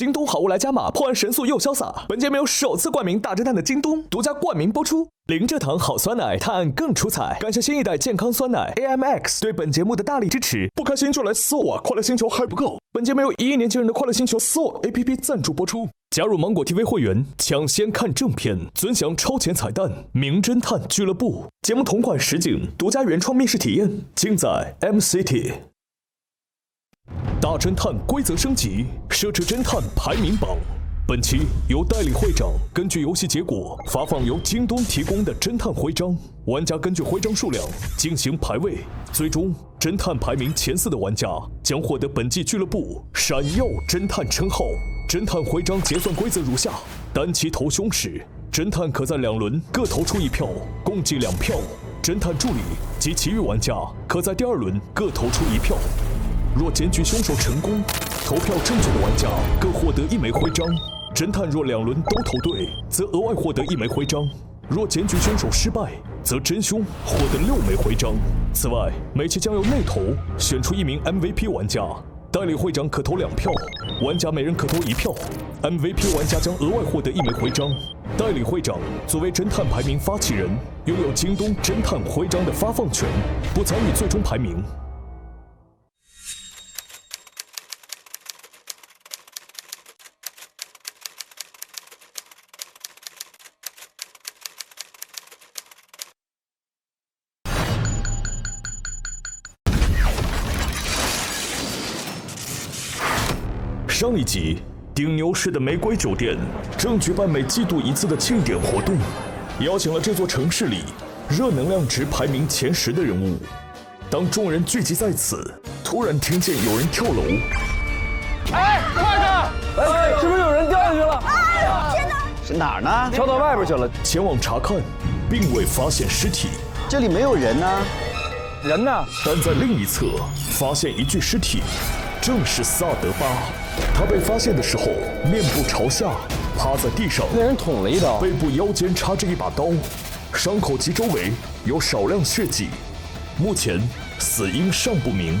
京东好物来加码，破案神速又潇洒。本节目由首次冠名大侦探的京东独家冠名播出。零蔗糖好酸奶，探案更出彩。感谢新一代健康酸奶 AMX 对本节目的大力支持。不开心就来撕我，快乐星球还不够。本节目由1亿年轻人的快乐星球撕我 APP 赞助播出。加入芒果 TV 会员，抢先看正片，尊享超前彩蛋。名侦探俱乐部节目同款实景独家原创密室体验，尽在 MCT。大侦探规则升级，设置侦探排名榜。本期由代理会长根据游戏结果发放由京东提供的侦探徽章，玩家根据徽章数量进行排位，最终侦探排名前4的玩家将获得本季俱乐部闪耀侦探称号。侦探徽章结算规则如下：单期投凶时，侦探可在2轮各投出1票，共计2票；侦探助理及其余玩家可在第2轮各投出1票。若检举凶手成功，投票正确的玩家各获得1枚徽章。侦探若2轮都投对，则额外获得1枚徽章；若检举凶手失败，则真凶获得6枚徽章。此外，每期将由内投选出1名 MVP 玩家，代理会长可投2票，玩家每人可投1票。MVP 玩家将额外获得1枚徽章。代理会长作为侦探排名发起人，拥有京东侦探徽章的发放权，不参与最终排名。上一集，顶牛市的玫瑰酒店正举办每季度1次的庆典活动，邀请了这座城市里热能量值排名前10的人物。当众人聚集在此，突然听见有人跳楼。哎，快看！哎，是不是有人掉下去了？哎呦，天哪！是哪儿呢？跳到外边去了。前往查看，并未发现尸体。这里没有人呢。人呢？但在另一侧发现一具尸体，正是萨德巴。他被发现的时候，面部朝下，趴在地上，那人捅了一刀，背部腰间插着一把刀，伤口及周围有少量血迹。目前死因尚不明。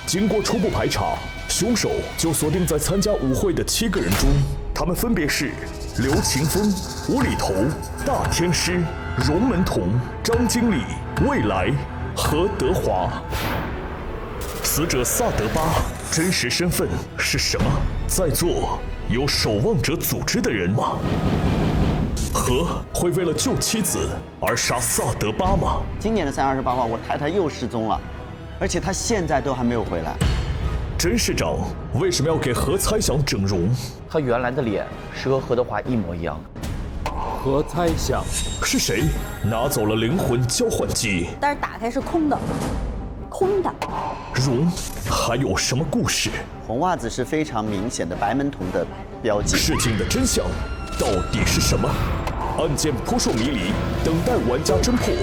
经过初步排查，凶手就锁定在参加舞会的7个人中，他们分别是刘晴峰、无厘头、大天师、荣门童、张经理、未来和德华。死者萨德巴真实身份是什么？在座有守望者组织的人吗？和会为了救妻子而杀萨德巴吗？今年的3月28号，我太太又失踪了，而且她现在都还没有回来。甄市长为什么要给何猜想整容？他原来的脸是和何德华一模一样的。何猜想是谁拿走了灵魂交换机？但是打开是空的，空的。容还有什么故事？红袜子是非常明显的白门童的标记。事情的真相到底是什么？案件扑朔迷离，等待玩家侦破。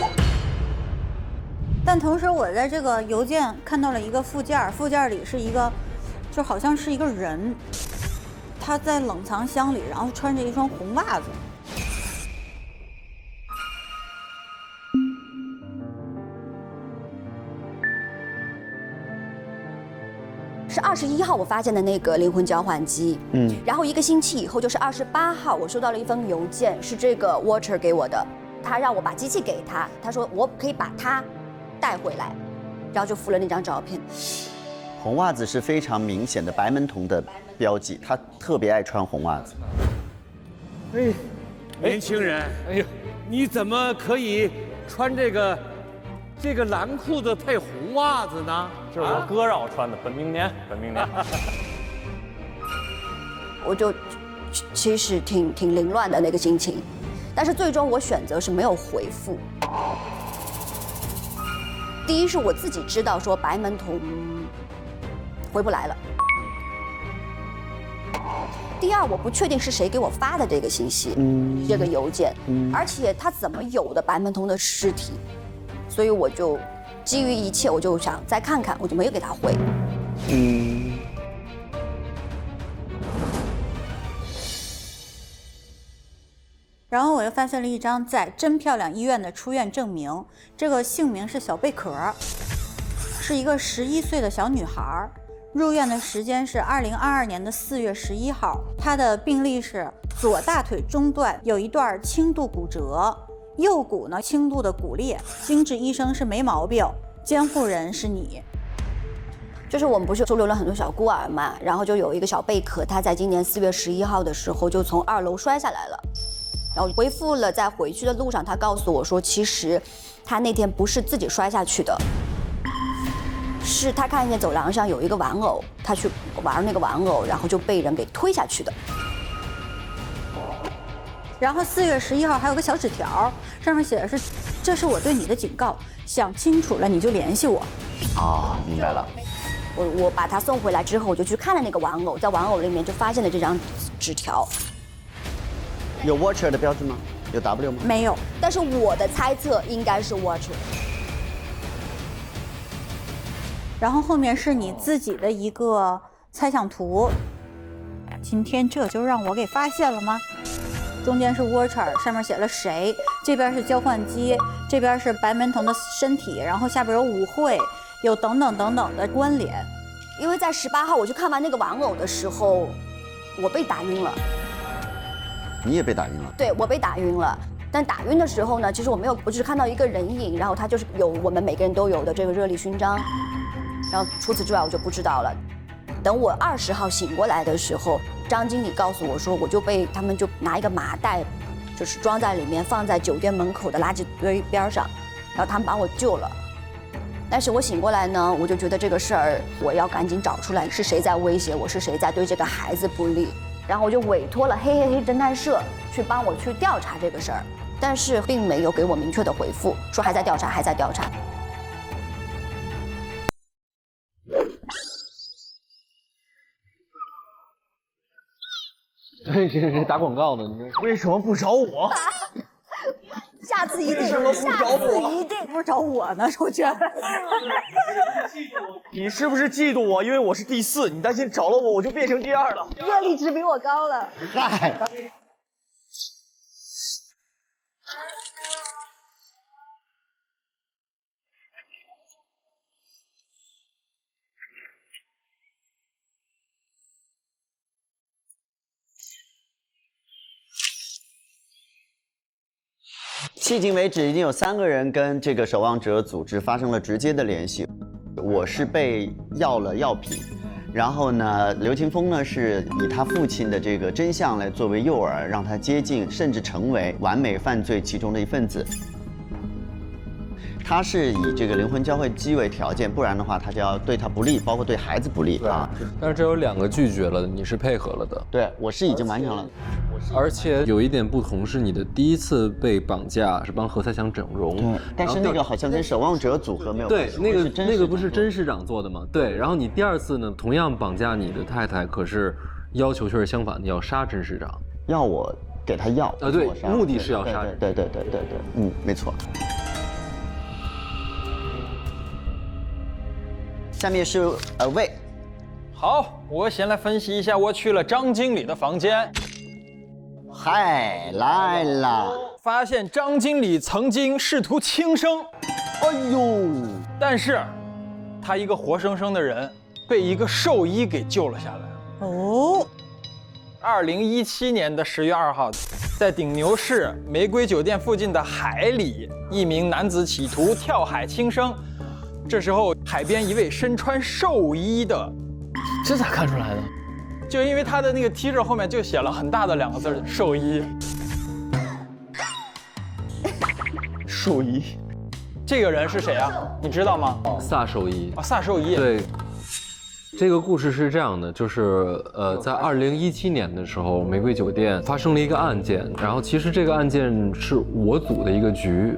但同时，我在这个邮件看到了一个附件，附件里是一个，就好像是一个人，他在冷藏箱里，然后穿着一双红袜子。是21号我发现的那个灵魂交换机，然后1个星期以后就是28号，我收到了一封邮件，是这个 Watcher 给我的，他让我把机器给他，他说我可以把它带回来，然后就附了那张照片。红袜子是非常明显的白门童的标记，他特别爱穿红袜子。哎，年轻人，哎呦，你怎么可以穿这个蓝裤子配红袜子呢？这是我哥让我穿的，本命年。我就其实挺凌乱的那个心情，但是最终我选择是没有回复。第一是我自己知道说白门童回不来了，第二我不确定是谁给我发的这个信息，这个邮件，而且他怎么有的白门童的尸体，所以我就基于一切，我就想再看看，我就没有给他回。然后我又发现了一张在真漂亮医院的出院证明，这个姓名是小贝壳，是一个11岁的小女孩。入院的时间是2022年的4月11号，他的病历是左大腿中段有一段轻度骨折，右骨呢轻度的骨裂，经治医生是没毛病，监护人是你。就是我们不是收留了很多小孤儿嘛，然后就有一个小贝壳，他在今年4月11号的时候就从2楼摔下来了，然后恢复了，在回去的路上，他告诉我说，其实他那天不是自己摔下去的，是他看见走廊上有一个玩偶，他去玩那个玩偶，然后就被人给推下去的。然后4月11号还有个小纸条，上面写的是：“这是我对你的警告，想清楚了你就联系我。”哦，明白了。我把他送回来之后，我就去看了那个玩偶，在玩偶里面就发现了这张纸条。有 Watcher 的标志吗？有 W 吗？没有，但是我的猜测应该是 Watcher。然后后面是你自己的一个猜想图。今天这就让我给发现了吗？中间是 Watcher， 上面写了谁，这边是交换机，这边是白门童的身体，然后下边有舞会，有等等等等的关联。因为在18号我去看完那个玩偶的时候，我被打晕了。你也被打晕了？对，我被打晕了。但打晕的时候呢，其实我没有，我只是看到一个人影，然后他就是有我们每个人都有的这个热力勋章，然后除此之外我就不知道了。等我20号醒过来的时候，张经理告诉我说，我就被他们就拿一个麻袋，就是装在里面，放在酒店门口的垃圾堆边上，然后他们把我救了。但是我醒过来呢，我就觉得这个事儿我要赶紧找出来是谁在威胁我，是谁在对这个孩子不利。然后我就委托了嘿侦探社去帮我去调查这个事儿，但是并没有给我明确的回复，说还在调查，还在调查。这打广告呢？你为什么不找我？下次一定，为什么不找我？一定不找我呢，我觉得。你是不是嫉妒我？因为我是第4，你担心找了我就变成第2了。阅历值比我高了。嗨。迄今为止，已经有3个人跟这个守望者组织发生了直接的联系。我是被要了药品，然后呢，刘青峰呢是以他父亲的这个真相来作为诱饵，让他接近甚至成为完美犯罪其中的一份子。他是以这个灵魂交换机为条件，不然的话他就要对他不利，包括对孩子不利啊。但是这有2个拒绝了，你是配合了的。对，我是已经完成了。而且有一点不同是，你的第1次被绑架是帮何才祥整容，对，但是那个好像跟守望者组合没有关系。对，那个不是甄市长做的吗？对，然后你第2次呢，同样绑架你的太太，可是要求却是相反的，要杀甄市长，要我给他药啊？对，目的是要杀。对，没错。下面是魏。好，我先来分析一下，我去了张经理的房间。嗨，来了！发现张经理曾经试图轻生，哎呦！但是，他一个活生生的人被一个兽医给救了下来。哦。2017年的10月2号，在顶牛市玫瑰酒店附近的海里，一名男子企图跳海轻生。这时候，海边一位身穿兽衣的，这咋看出来的？就因为他的那个 T 恤后面就写了很大的2个字“兽医”。兽医，这个人是谁啊？你知道吗？萨兽医。萨兽医。对。这个故事是这样的，就是在2017年的时候，玫瑰酒店发生了一个案件，然后其实这个案件是我组的一个局，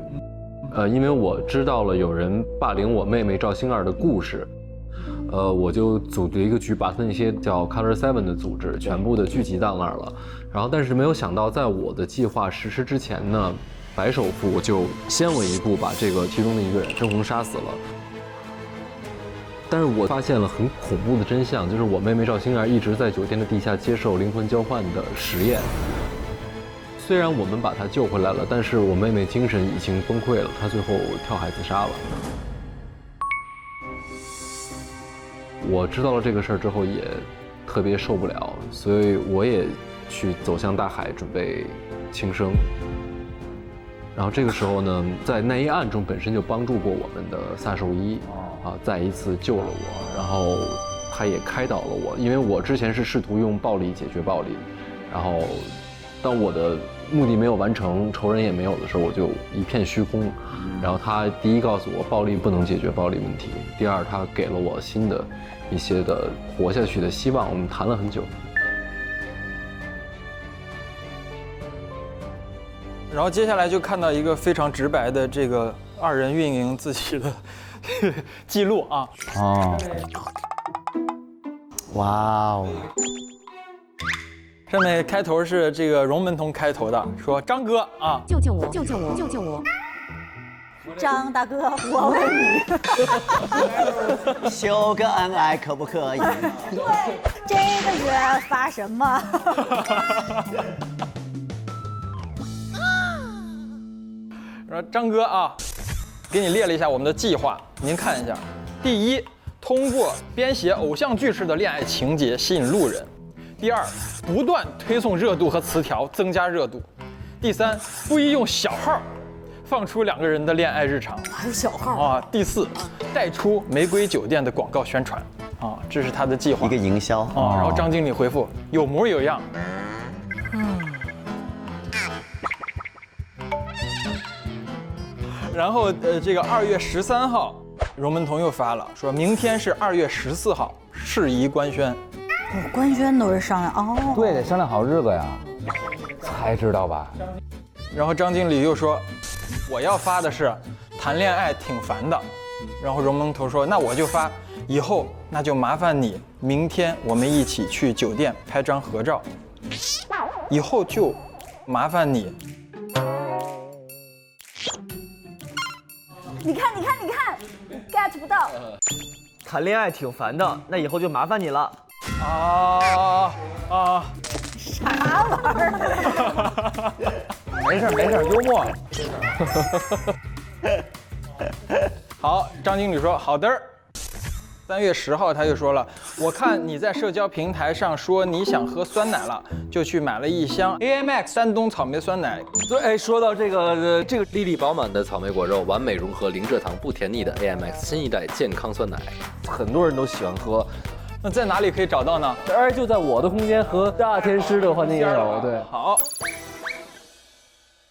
因为我知道了有人霸凌我妹妹赵星儿的故事。我就组了一个局，把他那些叫 Color 7的组织全部的聚集到那儿了。然后，但是没有想到，在我的计划实施之前呢，白首富就先我一步把这个其中的一个人郑红杀死了。但是我发现了很恐怖的真相，就是我妹妹赵星儿一直在酒店的地下接受灵魂交换的实验。虽然我们把她救回来了，但是我妹妹精神已经崩溃了，她最后跳海自杀了。我知道了这个事儿之后也特别受不了，所以我也去走向大海准备轻生。然后这个时候呢，在那一案中本身就帮助过我们的萨兽医再一次救了我，然后他也开导了我，因为我之前是试图用暴力解决暴力，然后当我的目的没有完成，仇人也没有的时候，我就一片虚空。然后他第一告诉我，暴力不能解决暴力问题；第二，他给了我新的一些的活下去的希望。我们谈了很久。然后接下来就看到一个非常直白的这个2人运营自己的记录啊。哦，哇哦！上面开头是这个荣门童开头的，说张哥啊，救救我，救救我，救救我！张大哥，我问你，秀个恩爱可不可以？对，这个月发什么？说张哥啊，给你列了一下我们的计划，您看一下。第一，通过编写偶像剧式的恋爱情节吸引路人；第二，不断推送热度和词条，增加热度；第三，故意用小号放出2个人的恋爱日常，还有小号啊；第四，带出玫瑰酒店的广告宣传啊，这是他的计划，一个营销啊。然后张经理回复有模有样。然后这个2月13号，荣门童又发了，说明天是2月14号，事宜官宣。官宣都是商量哦，对，得商量好日子呀，才知道吧？然后张经理又说，我要发的是谈恋爱挺烦的。然后荣门童说，那我就发以后那就麻烦你，明天我们一起去酒店拍张合照。以后就麻烦你。你看，get 不到。谈恋爱挺烦的，那以后就麻烦你了。啥玩意儿？没事，幽默。好，张经理说好的。3月10号他又说了，我看你在社交平台上说你想喝酸奶了，就去买了一箱 AMX 山东草莓酸奶。对，说到这个粒粒饱满的草莓果肉，完美融合零蔗糖不甜腻的 AMX 新一代健康酸奶，很多人都喜欢喝。那在哪里可以找到呢？就在我的空间和大天师的环境也有。对，好。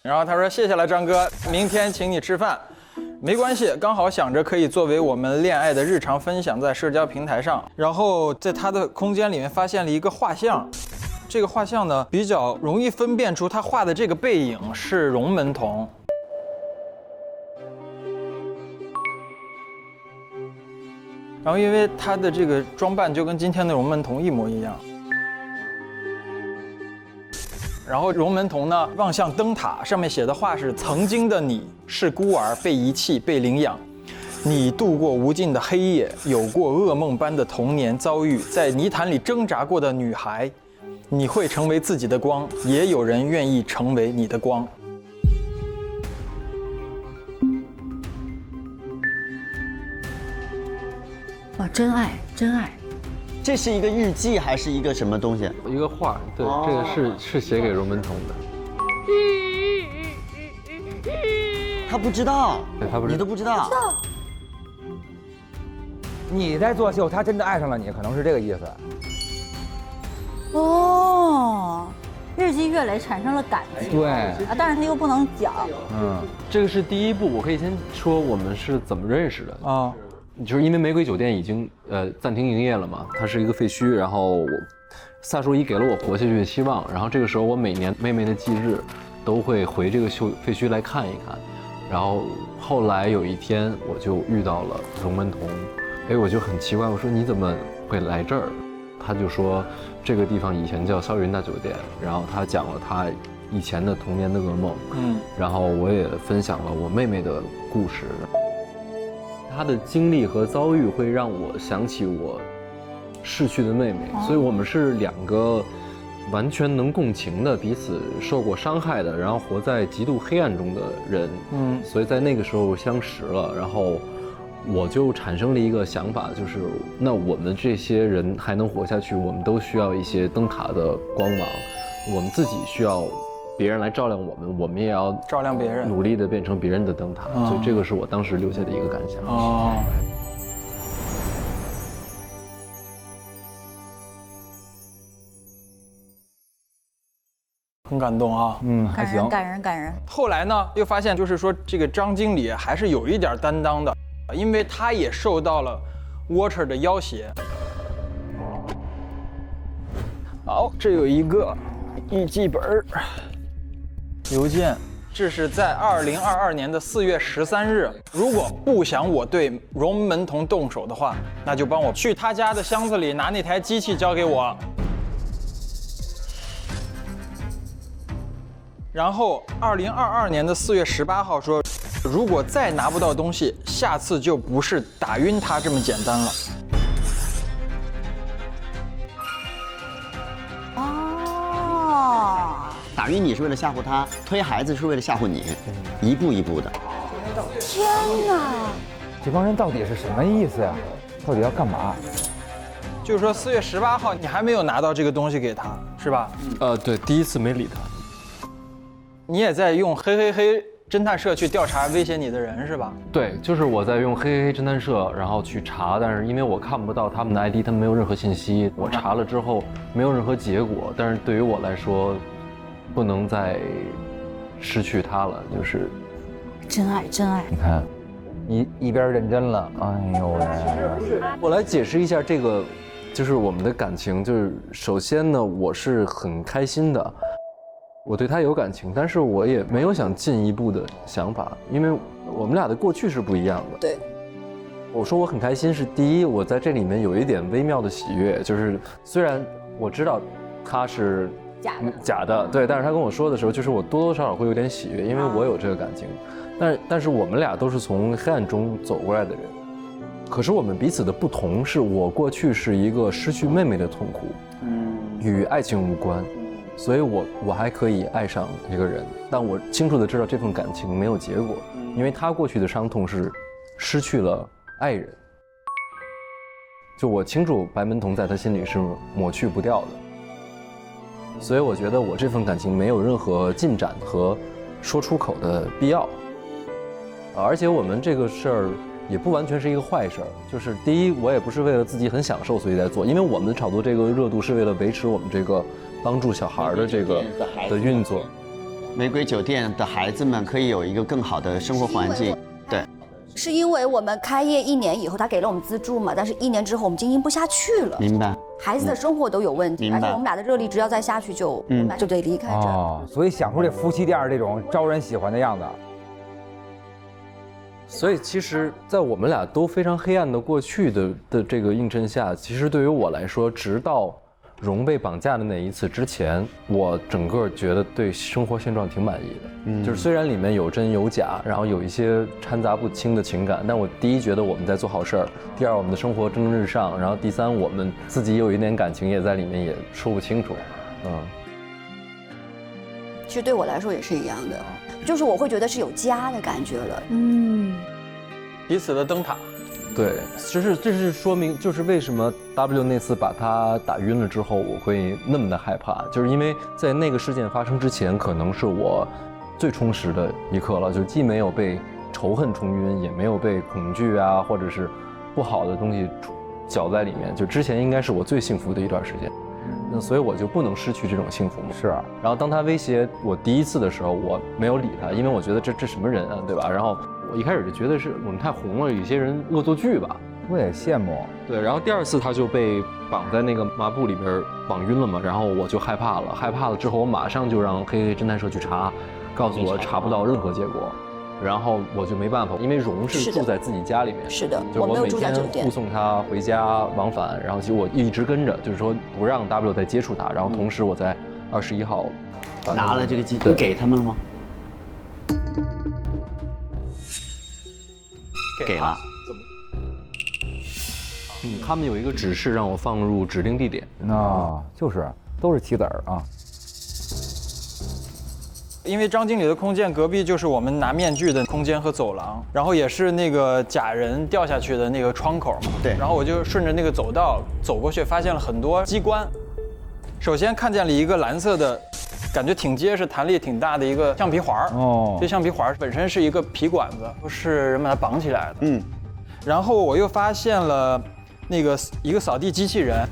然后他说谢谢了张哥，明天请你吃饭。没关系，刚好想着可以作为我们恋爱的日常分享在社交平台上。然后在他的空间里面发现了一个画像，这个画像呢比较容易分辨出他画的这个背影是荣门童。然后因为他的这个装扮就跟今天的荣门童一模一样。然后荣门童呢望向灯塔，上面写的话是：曾经的你是孤儿，被遗弃，被领养，你度过无尽的黑夜，有过噩梦般的童年遭遇，在泥潭里挣扎过的女孩，你会成为自己的光，也有人愿意成为你的光。哇，真爱，真爱。这是一个日记还是一个什么东西？一个画，对，这个是写给荣门童的。他不知道，对，他不知道，你都不知道。你在作秀，他真的爱上了你，可能是这个意思。哦，日积月累产生了感情。对啊，但是他又不能讲。这个是第一步，我可以先说我们是怎么认识的啊。就是因为玫瑰酒店已经暂停营业了嘛，它是一个废墟，然后萨兽医给了我活下去的希望，然后这个时候我每年妹妹的忌日都会回这个废墟来看一看，然后后来有一天我就遇到了荣门童，我就很奇怪，我说你怎么会来这儿？他就说这个地方以前叫霄云大酒店，然后他讲了他以前的童年的噩梦，然后我也分享了我妹妹的故事。他的经历和遭遇会让我想起我逝去的妹妹，所以我们是2个完全能共情的，彼此受过伤害的，然后活在极度黑暗中的人。所以在那个时候相识了，然后我就产生了一个想法，就是那我们这些人还能活下去，我们都需要一些灯塔的光芒，我们自己需要别人来照亮我们，我们也要照亮别人，努力的变成别人的灯塔。所以这个是我当时留下的一个感想。哦。很感动啊，还行，感人感人。后来呢，又发现就是说这个张经理还是有一点担当的，因为他也受到了 Water 的要挟。好，这有一个日记本邮件，这是在2022年的4月13日。如果不想我对荣门童动手的话，那就帮我去他家的箱子里拿那台机器交给我。然后2022年的4月18号说，如果再拿不到东西，下次就不是打晕他这么简单了。哦，打晕你是为了吓唬他，推孩子是为了吓唬你，一步一步的。天哪！这帮人到底是什么意思呀？到底要干嘛？就是说4月18号你还没有拿到这个东西给他，是吧？对，第一次没理他。你也在用嘿嘿嘿侦探社去调查威胁你的人是吧？对，就是我在用嘿嘿嘿侦探社，然后去查，但是因为我看不到他们的 ID， 他们没有任何信息，我查了之后没有任何结果。但是对于我来说，不能再失去他了，就是真爱真爱。你看，一边认真了，哎呦喂！我来解释一下这个，就是我们的感情，就是首先呢，我是很开心的。我对他有感情，但是我也没有想进一步的想法，因为我们俩的过去是不一样的。对，我说我很开心是第一，我在这里面有一点微妙的喜悦，就是虽然我知道他是假的，对，但是他跟我说的时候，就是我多多少少会有点喜悦，因为我有这个感情。但是我们俩都是从黑暗中走过来的人，可是我们彼此的不同是我过去是一个失去妹妹的痛苦，与爱情无关。所以我还可以爱上一个人，但我清楚的知道这份感情没有结果，因为他过去的伤痛是失去了爱人。就我清楚白门童在他心里是抹去不掉的，所以我觉得我这份感情没有任何进展和说出口的必要。而且我们这个事儿也不完全是一个坏事儿，就是第一，我也不是为了自己很享受所以在做，因为我们炒作这个热度是为了维持我们这个帮助小孩的这个的运作。玫瑰酒店的孩子们可以有一个更好的生活环境。对，是因为我们开业1年以后，他给了我们资助嘛，但是1年之后我们经营不下去了。明白。孩子的生活都有问题，而且我们俩的热力值要再下去就，我们俩就得离开这。哦，所以想出这夫妻店这种招人喜欢的样子。所以其实，在我们俩都非常黑暗的过去的这个映衬下，其实对于我来说，直到荣被绑架的那一次之前，我整个觉得对生活现状挺满意的。就是虽然里面有真有假，然后有一些掺杂不清的情感，但我第一觉得我们在做好事儿，第二我们的生活蒸蒸日上，然后第三我们自己有一点感情也在里面，也说不清楚。其实对我来说也是一样的，就是我会觉得是有家的感觉了。彼此的灯塔。对，这是说明，就是为什么 W 那次把他打晕了之后，我会那么的害怕，就是因为在那个事件发生之前，可能是我最充实的一刻了，就既没有被仇恨冲晕，也没有被恐惧啊或者是不好的东西搅在里面，就之前应该是我最幸福的一段时间。那所以我就不能失去这种幸福嘛。是。然后当他威胁我第一次的时候，我没有理他，因为我觉得这什么人啊，对吧？然后我一开始就觉得是我们太红了，有些人恶作剧吧。我也羡慕。对，然后第二次他就被绑在那个抹布里边绑晕了嘛，然后我就害怕了。害怕了之后，我马上就让黑黑侦探社去查，告诉我查不到任何结果。然后我就没办法，因为荣是住在自己家里面，是的，就我每天护送他回家往返，然后其实我一直跟着，就是说不让 W 再接触他，然后同时我在21号拿了这个机，你给他们了吗？给了。他们有一个指示让我放入指定地点。就是都是棋子儿啊。因为张经理的空间隔壁就是我们拿面具的空间和走廊，然后也是那个假人掉下去的那个窗口嘛。对。然后我就顺着那个走道走过去，发现了很多机关。首先看见了一个蓝色的，感觉挺结实、弹力挺大的一个橡皮环。哦。这橡皮环本身是一个皮管子，是人把它绑起来的。嗯。然后我又发现了那个一个扫地机器人，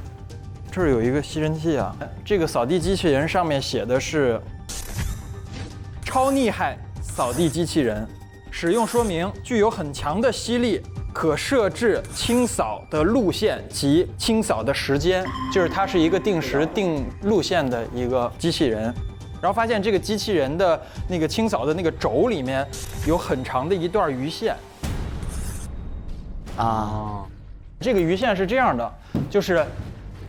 这儿有一个吸尘器啊。这个扫地机器人上面写的是超厉害扫地机器人，使用说明：具有很强的吸力，可设置清扫的路线及清扫的时间，就是它是一个定时定路线的一个机器人。然后发现这个机器人的那个清扫的那个轴里面有很长的一段鱼线。啊，这个鱼线是这样的，就是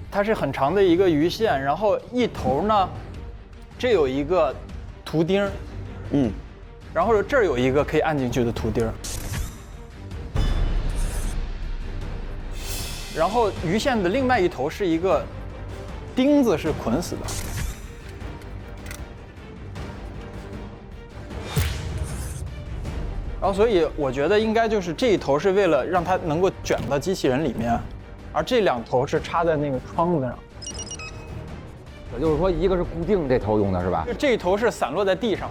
它是很长的一个鱼线，然后一头呢，这有一个图钉，然后这儿有一个可以按进去的图钉，然后鱼线的另外一头是一个钉子，是捆死的。然后，所以我觉得应该就是这一头是为了让它能够卷到机器人里面，而这两头是插在那个窗子上。也就是说，一个是固定这头用的是吧？这一头是散落在地上。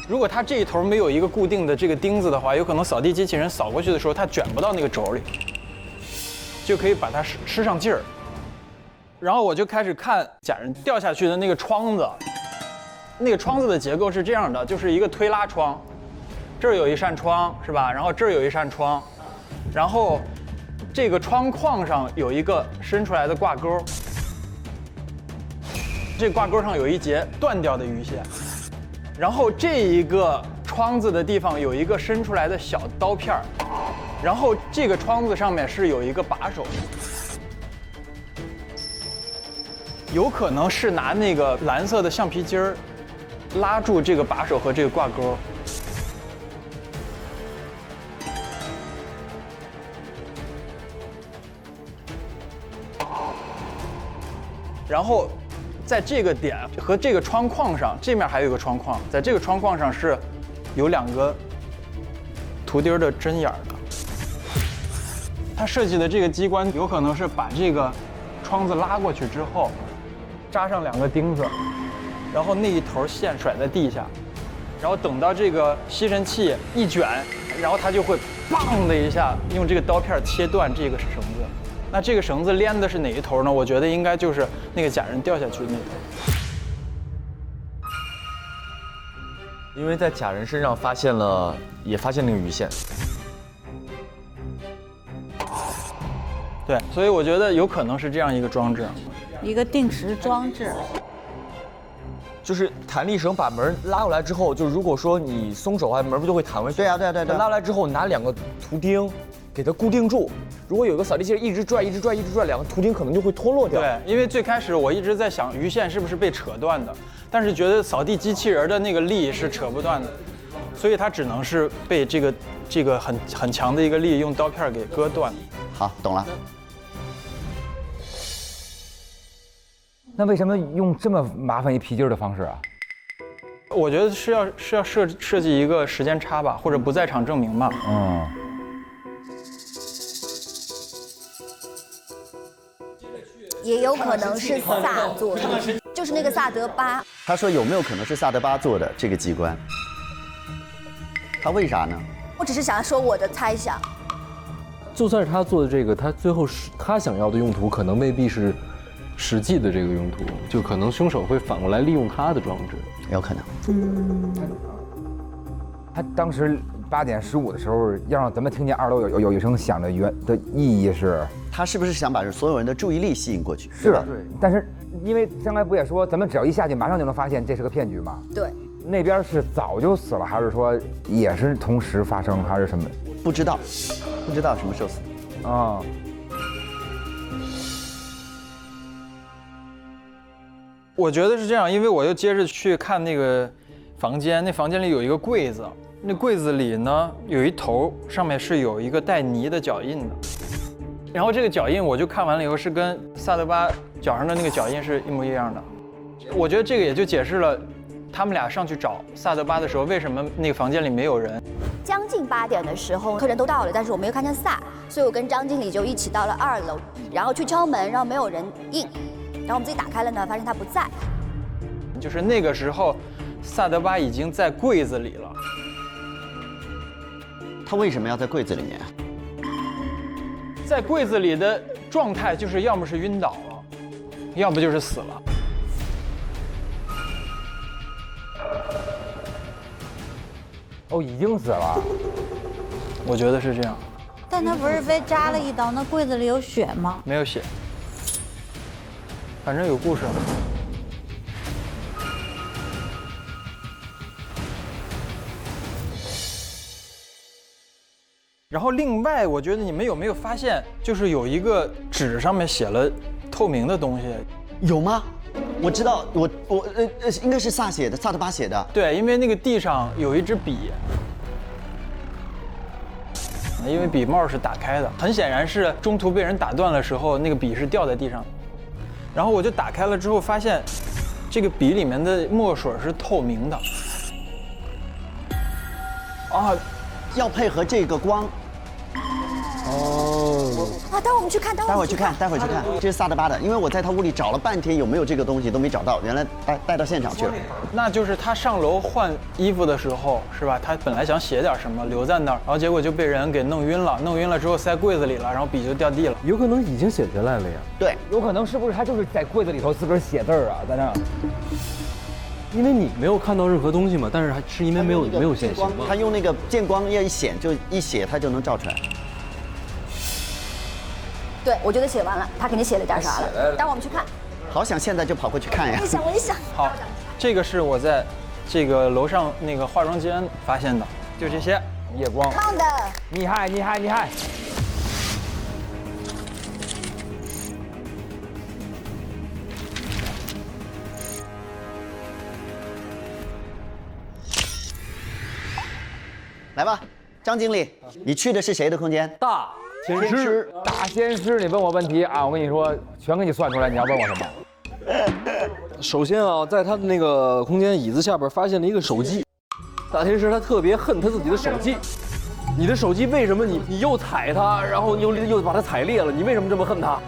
如果它这一头没有一个固定的这个钉子的话，有可能扫地机器人扫过去的时候，它卷不到那个轴里，就可以把它吃上劲儿。然后我就开始看假人掉下去的那个窗子，那个窗子的结构是这样的，就是一个推拉窗。这儿有一扇窗是吧？然后这儿有一扇窗，然后这个窗框上有一个伸出来的挂钩，这挂钩上有一节断掉的鱼线，然后这一个窗子的地方有一个伸出来的小刀片儿，然后这个窗子上面是有一个把手，有可能是拿那个蓝色的橡皮筋儿拉住这个把手和这个挂钩。然后，在这个点和这个窗框上，这面还有一个窗框，在这个窗框上是有两个图钉的针眼的。它设计的这个机关有可能是把这个窗子拉过去之后，扎上两个钉子，然后那一头线甩在地下，然后等到这个吸尘器一卷，然后它就会砰的一下用这个刀片切断这个绳子。那这个绳子连的是哪一头呢？我觉得应该就是那个假人掉下去的那头。因为在假人身上也发现那个鱼线。对，所以我觉得有可能是这样一个装置，一个定时装置。就是弹力绳把门拉过来之后，就如果说你松手的话，门不就会弹回去？对啊。拉过来之后，拿两个图钉给它固定住。如果有个扫地机器人一直转，两个图钉可能就会脱落掉。对，因为最开始我一直在想鱼线是不是被扯断的，但是觉得扫地机器人的那个力是扯不断的，所以它只能是被这个很强的一个力用刀片给割断。好，懂了。那为什么用这么麻烦一皮筋的方式啊？我觉得是要设计一个时间差吧，或者不在场证明嘛。也有可能是萨做的，就是那个萨德巴。他说有没有可能是萨德巴做的这个机关？他为啥呢？我只是想说我的猜想。就算是他做的这个，他最后是他想要的用途，可能未必是实际的这个用途，就可能凶手会反过来利用他的装置，有可能。他当时8点15的时候，要让咱们听见2楼有一声响的意义是，他是不是想把所有人的注意力吸引过去？是的，对。但是因为刚才不也说，咱们只要一下去，马上就能发现这是个骗局吗？对。那边是早就死了，还是说也是同时发生，还是什么？不知道什么时候死。我觉得是这样，因为我又接着去看那个房间，那房间里有一个柜子，那柜子里呢有一头上面是有一个带泥的脚印的，然后这个脚印我就看完了以后是跟萨德巴脚上的那个脚印是一模一样的，我觉得这个也就解释了他们俩上去找萨德巴的时候，为什么那个房间里没有人？将近8点的时候，客人都到了，但是我没有看见萨，所以我跟张经理就一起到了2楼，然后去敲门，然后没有人应，然后我们自己打开了呢，发现他不在。就是那个时候，萨德巴已经在柜子里了。他为什么要在柜子里面？在柜子里的状态就是要么是晕倒了，要不就是死了。哦，已经死了。我觉得是这样。但他不是被扎了一刀，那柜子里有血吗？没有血，反正有故事。然后另外，我觉得你们有没有发现，就是有一个纸上面写了透明的东西，有吗？我知道，应该是萨德巴写的。对，因为那个地上有一支笔，因为笔帽是打开的，很显然是中途被人打断的时候，那个笔是掉在地上的。然后我就打开了之后，发现这个笔里面的墨水是透明的。啊，要配合这个光。哦，啊，待会我们去看，待会儿去看，这是萨德巴的，因为我在他屋里找了半天，有没有这个东西都没找到，原来带到现场去了。那就是他上楼换衣服的时候，是吧？他本来想写点什么留在那儿，然后结果就被人给弄晕了，弄晕了之后塞柜子里了，然后笔就掉地了。有可能已经写下来了呀。对，有可能是不是他就是在柜子里头自个儿写字儿啊，在那。因为你没有看到任何东西嘛，但是还是因为没有现形嘛。他用那个见光一显，就一写他就能照出来。对，我觉得写完了，他肯定写了点啥了。待会我们去看。好想现在就跑过去看呀！我也想。好，这个是我在这个楼上那个化妆间发现的，就这些。夜光。棒的。厉害。来吧，张经理，你去的是谁的空间？大天师。大仙师，你问我问题啊，我跟你说，全给你算出来。你要问我什么？首先啊，在他的那个空间椅子下边发现了一个手机。大天师他特别恨他自己的手机。你的手机为什么你又踩它，然后又把它踩裂了？你为什么这么恨它？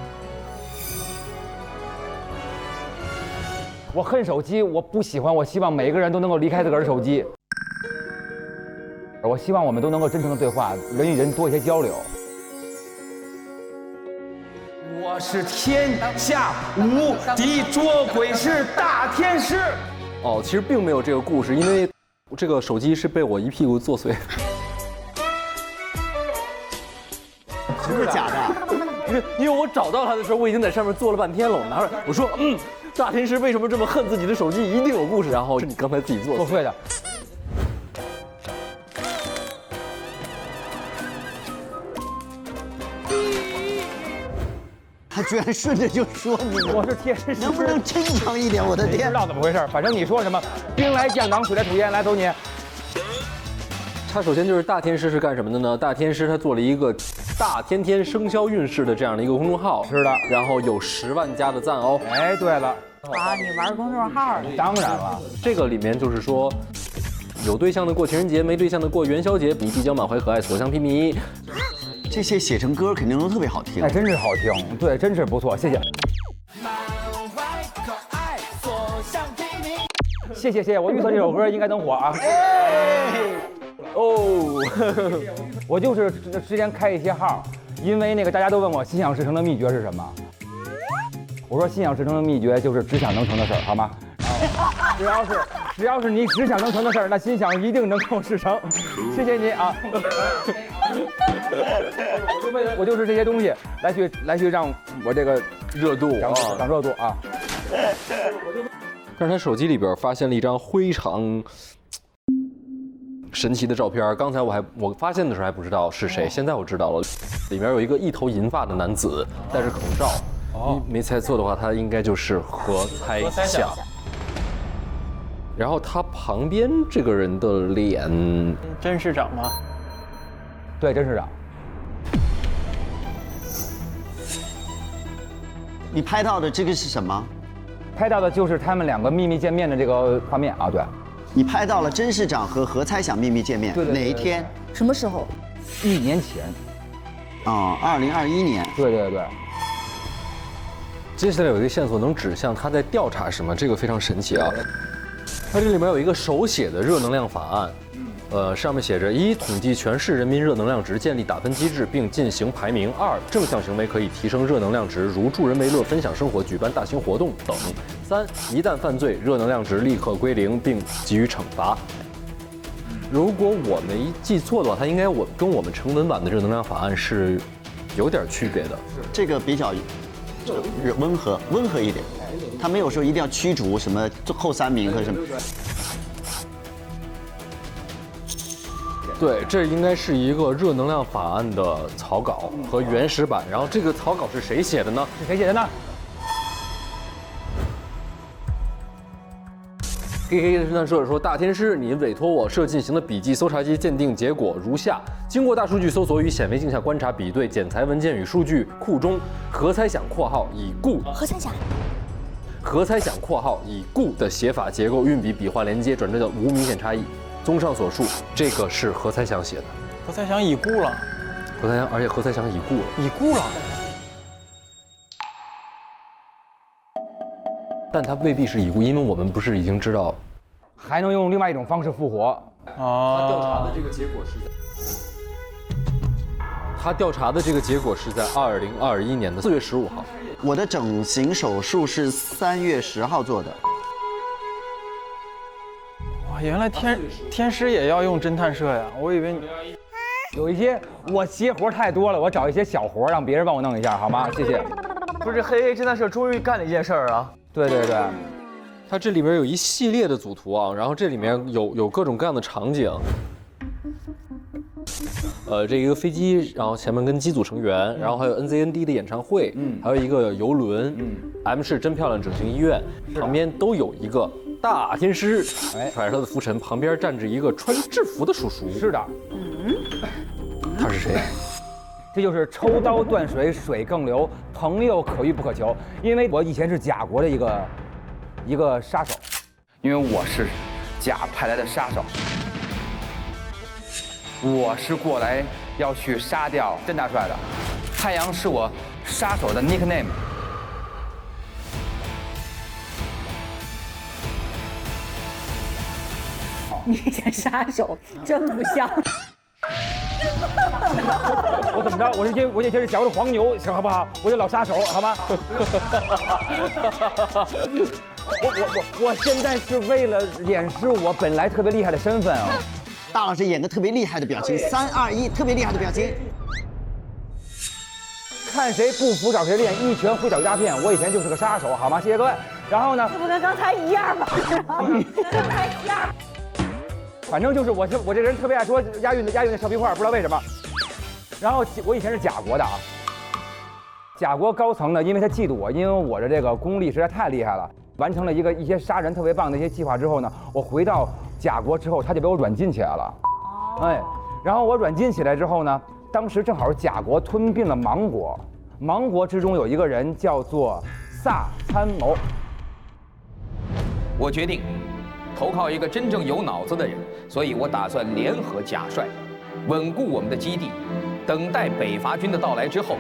我恨手机，我不喜欢，我希望每个人都能够离开自个儿的手机。我希望我们都能够真诚的对话，人与人多一些交流。我是天下无敌捉鬼师大天师。哦，其实并没有这个故事，因为这个手机是被我一屁股坐碎。真的假的？因为我找到它的时候，我已经在上面坐了半天了。我拿出来，我说，大天师为什么这么恨自己的手机？一定有故事。然后是你刚才自己坐碎的。他居然顺着就说你，我是天师，能不能真诚一点？我的天，不知道怎么回事，反正你说什么，兵来将挡，水来土掩，来走你。他首先就是大天师是干什么的呢？大天师他做了一个大天天生肖运势的这样的一个公众号，是的，然后有10万加的赞哦。哎，对了，啊，你玩公众号？当然了，这个里面就是说，有对象的过情人节，没对象的过元宵节，你必将满怀可爱，所向披靡。这些写成歌肯定都特别好听，哎，真是好听，对，真是不错，谢谢。谢谢，我预测这首歌应该能火啊。哦，我就是之前开一些号，因为那个大家都问我心想事成的秘诀是什么，我说心想事成的秘诀就是只想能成的事儿，好吗？只要是你只想能成的事儿，那心想一定能够事成。谢谢你啊！我就是这些东西来去让我这个热度涨热度啊！但是他手机里边发现了一张非常神奇的照片。刚才我发现的时候还不知道是谁，现在我知道了，里面有一个一头银发的男子戴着口罩。没猜错的话，他应该就是何猜想。然后他旁边这个人的脸，甄市长吗？对，甄市长。你拍到的这个是什么？拍到的就是他们两个秘密见面的这个画面啊。对，你拍到了甄市长和何猜想秘密见面，对哪一天？什么时候？1年前。啊，2021年。对对对。接下来有一个线索能指向他在调查什么，这个非常神奇啊！它这里面有一个手写的热能量法案。上面写着：一、统计全市人民热能量值，建立打分机制，并进行排名；二、正向行为可以提升热能量值，如助人为乐、分享生活、举办大型活动等；三、一旦犯罪，热能量值立刻归零，并给予惩罚。如果我没记错的话，它应该跟我们成文版的热能量法案是有点区别的。这个比较温和一点，他没有说一定要驱逐什么后3名和什么。对，这应该是一个热能量法案的草稿和原始版。然后这个草稿是谁写的呢？是谁写的呢？KK 侦探社说，大天师，你委托我社进行的笔迹搜查机鉴定结果如下：经过大数据搜索与显微镜下观察比对，检材文件与数据库中何猜想（括号已故）何猜想（括号已故）的写法、结构、运笔、笔画、连接、转折角无明显差异。综上所述，这个是何猜想写的。何猜想已故了。而且何猜想已故了。已故了。但他未必是已故，因为我们不是已经知道，还能用另外一种方式复活。他调查的这个结果是在2021年的4月15号。我的整形手术是3月10号做的。哇，原来天师也要用侦探社呀！我以为你有一些我接活太多了，我找一些小活让别人帮我弄一下，好吗？谢谢。不是黑侦探社终于干了一件事儿啊！对对对，它这里边有一系列的组图啊，然后这里面有各种各样的场景。这一个飞机，然后前面跟机组成员，然后还有 NZND 的演唱会，还有一个游轮，M 市真漂亮整形医院，旁边都有一个大天师，踩着他的浮尘，旁边站着一个穿制服的叔叔。是的，他是谁？这就是抽刀断水，水更流，朋友可遇不可求。因为我以前是甲国的一个杀手，因为我是甲派来的杀手，我是过来要去杀掉甄大帅的。太阳是我杀手的 nickname。你这杀手真不像。我怎么着？我以前是甲国的黄牛，行好不好？我就老杀手，好吗？我现在是为了掩饰我本来特别厉害的身份啊。大老师演个特别厉害的表情，3、2、1，特别厉害的表情。看谁不服找谁练，一拳挥倒一大片。我以前就是个杀手，好吗？谢谢各位。然后呢？这不跟刚才一样吗？跟刚才一样。反正就是我这人特别爱说押韵的俏皮话，不知道为什么。然后我以前是甲国的啊，甲国高层呢，因为他嫉妒我，因为我的这个功力实在太厉害了，完成了一些杀人特别棒的一些计划之后呢，我回到甲国之后，他就把我软禁起来了。哎，然后我软禁起来之后呢，当时正好甲国吞并了芒国，芒国之中有一个人叫做萨参谋。我决定投靠一个真正有脑子的人，所以我打算联合贾帅，稳固我们的基地，等待北伐军的到来之后，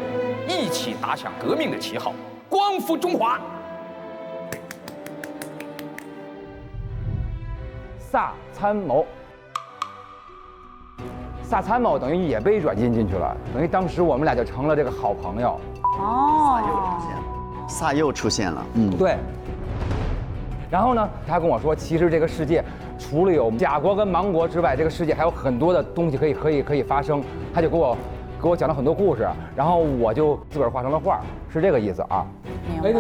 一起打响革命的旗号，光复中华。萨参谋，萨参谋等于也被软禁进去了，等于当时我们俩就成了这个好朋友。哦，萨又出现了，对。然后呢，他跟我说，其实这个世界除了有甲国跟芒国之外，这个世界还有很多的东西可以发生。他就给我讲了很多故事，然后我就自个儿画成了画，是这个意思啊。明白。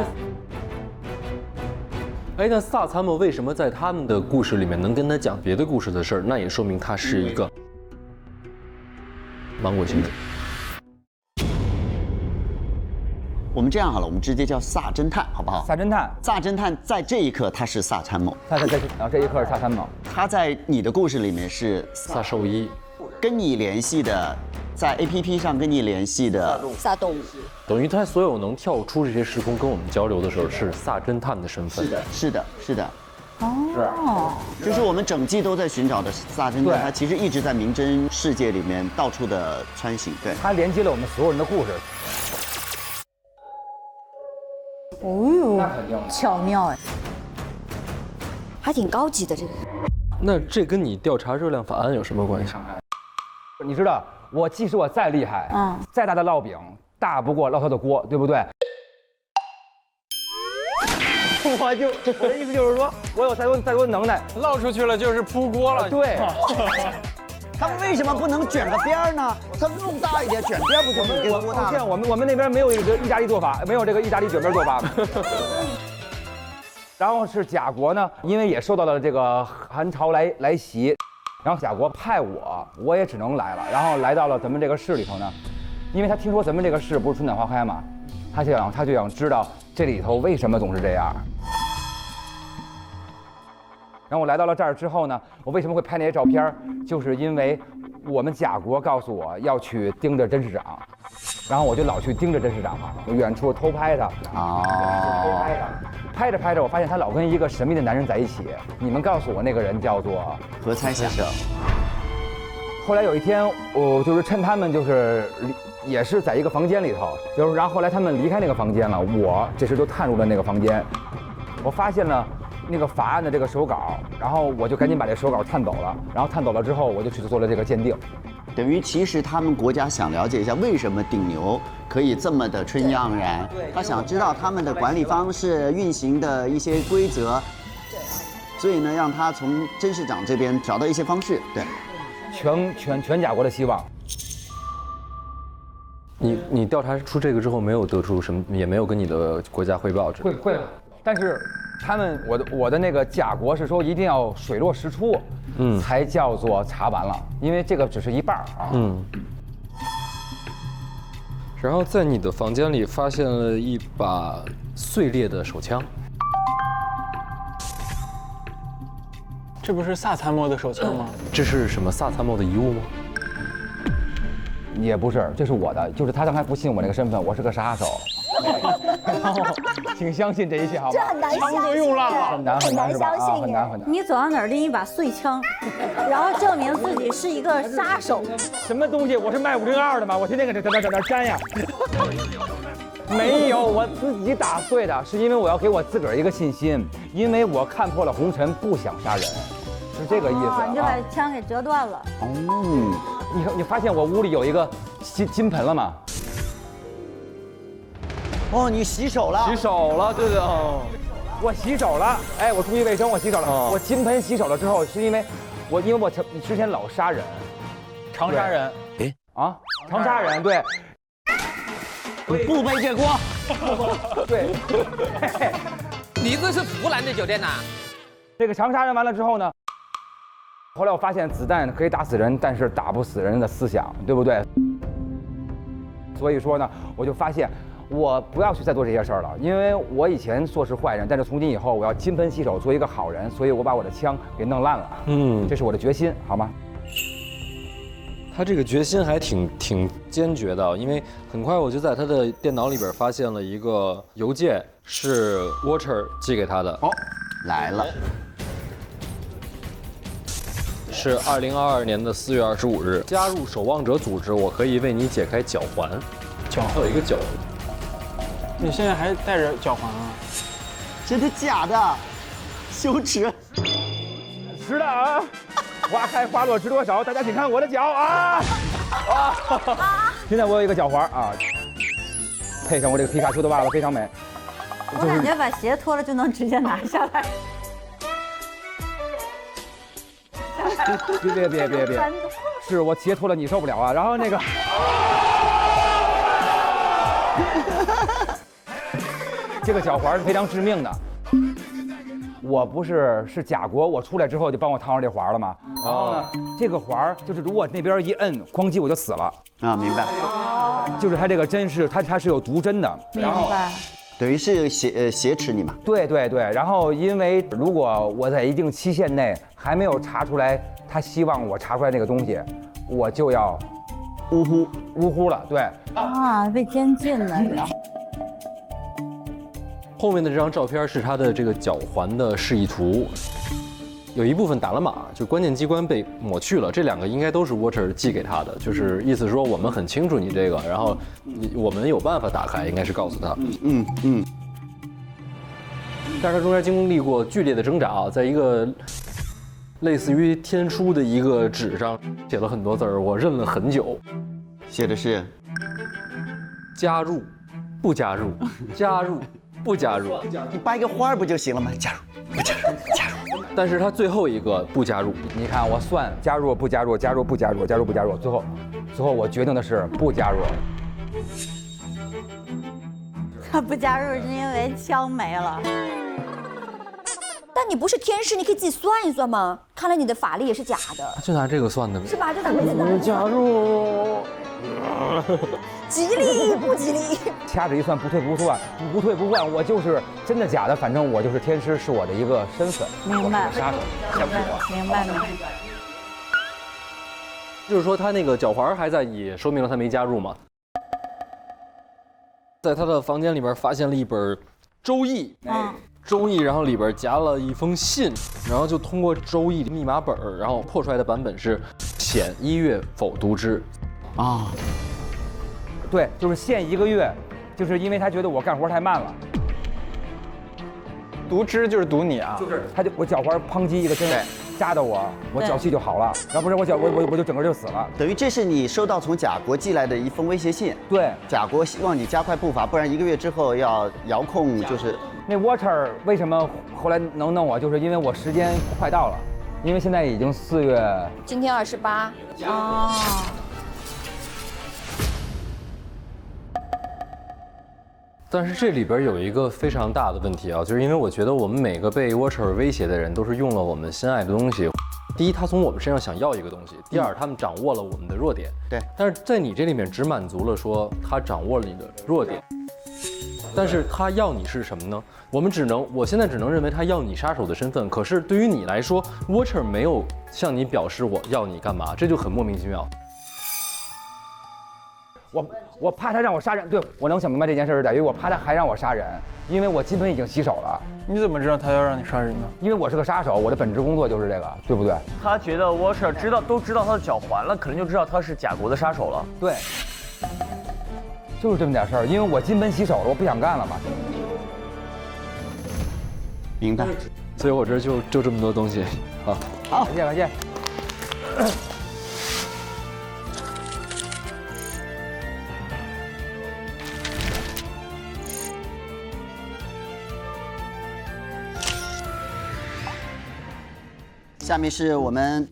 那萨参谋为什么在他们的故事里面能跟他讲别的故事的事儿？那也说明他是一个芒果星人。我们这样好了，我们直接叫萨侦探，好不好？萨侦探，萨侦探在这一刻他是萨参谋，这一刻是萨参谋。他在你的故事里面是萨兽医。跟你联系的，在 APP 上跟你联系的萨动物，等于他所有能跳出这些时空跟我们交流的时候，是萨侦探的身份。是的。哦，就是我们整季都在寻找的萨侦探，他其实一直在明侦世界里面到处的穿行。对，他连接了我们所有人的故事。哦呦，那肯定巧妙哎，还挺高级的这个。那这跟你调查热量法案有什么关系？你知道，即使我再厉害，再大的烙饼，大不过烙他的锅，对不对？我的意思就是说，我有再多能耐，烙出去了就是铺锅了。对。他们为什么不能卷个边儿呢？它弄大一点，卷边不就能给多大？我们那边没有这个意大利做法，没有这个意大利卷边做法。然后是贾国呢，因为也受到了这个韩朝来袭，然后贾国派我也只能来了。然后来到了咱们这个市里头呢，因为他听说咱们这个市不是春暖花开嘛，他就想知道这里头为什么总是这样。然后我来到了这儿之后呢，我为什么会拍那些照片？就是因为我们贾国告诉我要去盯着甄市长，然后我就老去盯着甄市长嘛，远处偷拍他。偷拍他，拍着，我发现他老跟一个神秘的男人在一起。你们告诉我那个人叫做何猜想。后来有一天，我就是趁他们也是在一个房间里头，然后后来他们离开那个房间了，我这时就探入了那个房间，我发现了那个法案的这个手稿，然后我就赶紧把这手稿探走了，然后探走了之后，我就去做了这个鉴定。等于其实他们国家想了解一下为什么顶牛可以这么的春意盎然，他想知道他们的管理方式、运行的一些规则，所以呢，让他从甄市长这边找到一些方式。对，全贾国的希望。你调查出这个之后，没有得出什么，也没有跟你的国家汇报？会了，但是他们我的那个贾国是说一定要水落石出，才叫做查完了，因为这个只是一半啊。然后在你的房间里发现了一把碎裂的手枪，这不是萨参谋的手枪吗？这是什么萨参谋的遗物吗？也不是，这是我的，就是他刚才不信我那个身份，我是个杀手。然后，请相信这一切好吗？这很难相信，枪都用烂了，很难是吧？很难。你走到哪儿拎一把碎枪，然后证明自己是一个杀手。什么东西？我是卖502的吗？我天天搁那粘呀。没有，我自己打碎的，是因为我要给我自个儿一个信心，因为我看破了红尘，不想杀人，是这个意思。你就把枪给折断了。你发现我屋里有一个金盆了吗？你洗手了？洗手了，对对哦，我洗手了。哎，我注意卫生，我洗手了。我金盆洗手了之后，是因为我之前老杀人，常杀人。常杀人，对。你不背这锅。对。你这是湖南的酒店呐？这个常杀人完了之后呢？后来我发现子弹可以打死人，但是打不死人的思想，对不对？所以说呢，我就发现我不要去再做这些事儿了，因为我以前做是坏人，但是从今以后我要金盆洗手，做一个好人，所以我把我的枪给弄烂了。这是我的决心，好吗？他这个决心还挺坚决的，因为很快我就在他的电脑里边发现了一个邮件，是 Watcher 寄给他的。来了。是2022年的4月25日，加入守望者组织，我可以为你解开脚环。还有一个脚。你现在还戴着脚环啊？真的假的？羞耻！是的啊。花开花落知多少，大家请看我的脚啊！现在我有一个脚环啊，配上我这个皮卡丘的袜子，非常美。我感觉把鞋脱了就能直接拿下来。别！是我鞋脱了你受不了啊！然后那个，这个脚环是非常致命的。我不是贾国，我出来之后就帮我烫上这环了嘛。然后呢，这个环就是如果那边一摁，哐叽我就死了。明白。就是它这个针是它是有毒针的。明白。等于是挟持你嘛？对。然后因为如果我在一定期限内还没有查出来他希望我查出来那个东西，我就要呜呼了。对啊，被监禁了呀。后面的这张照片是他的这个脚环的示意图，有一部分打了码，就关键机关被抹去了。这2个应该都是 Water 寄给他的，就是意思说我们很清楚你这个，然后我们有办法打开，应该是告诉他。但是他中间经历过剧烈的挣扎啊，在一个类似于天书的一个纸上写了很多字儿，我认了很久。写的是加入，不加入，加入。不加入，你掰个花不就行了吗？加入，不加入，加入。但是他最后一个不加入，你看我算加入不加入，加入不加入，加入不加入，最后我决定的是不加入。他不加入是因为枪没了。但你不是天使，你可以自己算一算吗？看来你的法力也是假的。就拿这个算的，是吧？就拿这个加入。吉利不吉利？掐指一算，不退不换，不退不换，我就是真的假的，反正我就是天师，是我的一个身份。明白。杀手，明白。就是说他那个脚环还在，也说明了他没加入嘛。在他的房间里边发现了一本《周易》，周易，然后里边夹了一封信，然后就通过周易密码本，然后破出来的版本是显1月否读之。啊，对，就是限1个月，就是因为他觉得我干活太慢了。读之就是读你啊，就是我脚环抨击一个针扎到我脚气就好了，然后不是我就整个就死了。等于这是你收到从贾国寄来的一封威胁信。对，贾国希望你加快步伐，不然1个月之后要遥控就是。那 Water 为什么后来能弄我，就是因为我时间快到了，因为现在已经4月，今天28。哦。但是这里边有一个非常大的问题啊，就是因为我觉得我们每个被 Watcher 威胁的人都是用了我们心爱的东西。第一，他从我们身上想要一个东西；第二，他们掌握了我们的弱点。对。但是在你这里面只满足了说他掌握了你的弱点，但是他要你是什么呢？我现在只能认为他要你杀手的身份。可是对于你来说 ，Watcher 没有向你表示我要你干嘛，这就很莫名其妙。我怕他让我杀人，对，我能想明白这件事是在于我怕他还让我杀人，因为我基本已经洗手了。你怎么知道他要让你杀人呢？因为我是个杀手，我的本职工作就是这个，对不对？他觉得 Watcher 都知道他的脚环了，可能就知道他是贾国的杀手了。对，就是这么点事儿，因为我金盆洗手了，我不想干了嘛。明白。所以我这就这么多东西，好，感谢。下面是我们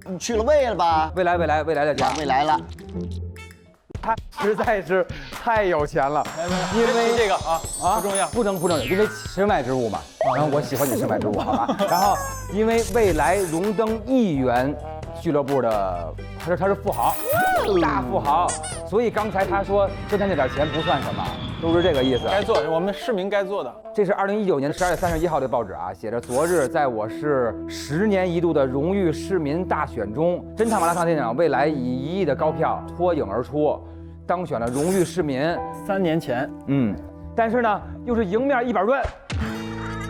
你去了未了吧？未来的家，未来了。他实在是太有钱了，因为这个不重要，不能，因为身外之物嘛。然后我喜欢你身外之物，好吧？然后因为未来荣登1元俱乐部的，他是富豪，大富豪，所以刚才他说挣他那点钱不算什么，都是这个意思。该做，我们市民该做的。这是2019年12月31号的报纸啊，写着昨日在我市10年一度的荣誉市民大选中，侦探马拉松店长未来以1亿的高票脱颖而出，当选了荣誉市民。3年前，但是呢，又是迎面一板砖，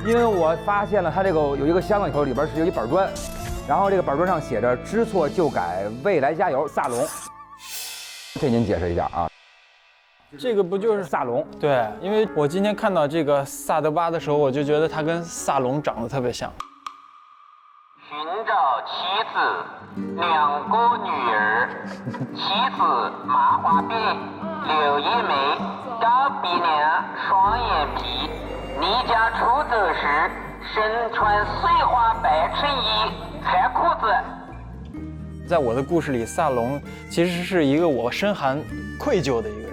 因为我发现了他这个有一个箱子里头里边是有一板砖，然后这个板砖上写着知错就改，未来加油，萨隆。这您解释一下啊。这个不就是萨隆？对，因为我今天看到这个萨德巴的时候，我就觉得他跟萨隆长得特别像。寻找妻子，2个女儿，妻子麻花辫，柳叶眉，高鼻梁，双眼皮，离家出走时身穿碎花白衬衣，彩裤子。在我的故事里，萨隆其实是一个我深含愧疚的一个人。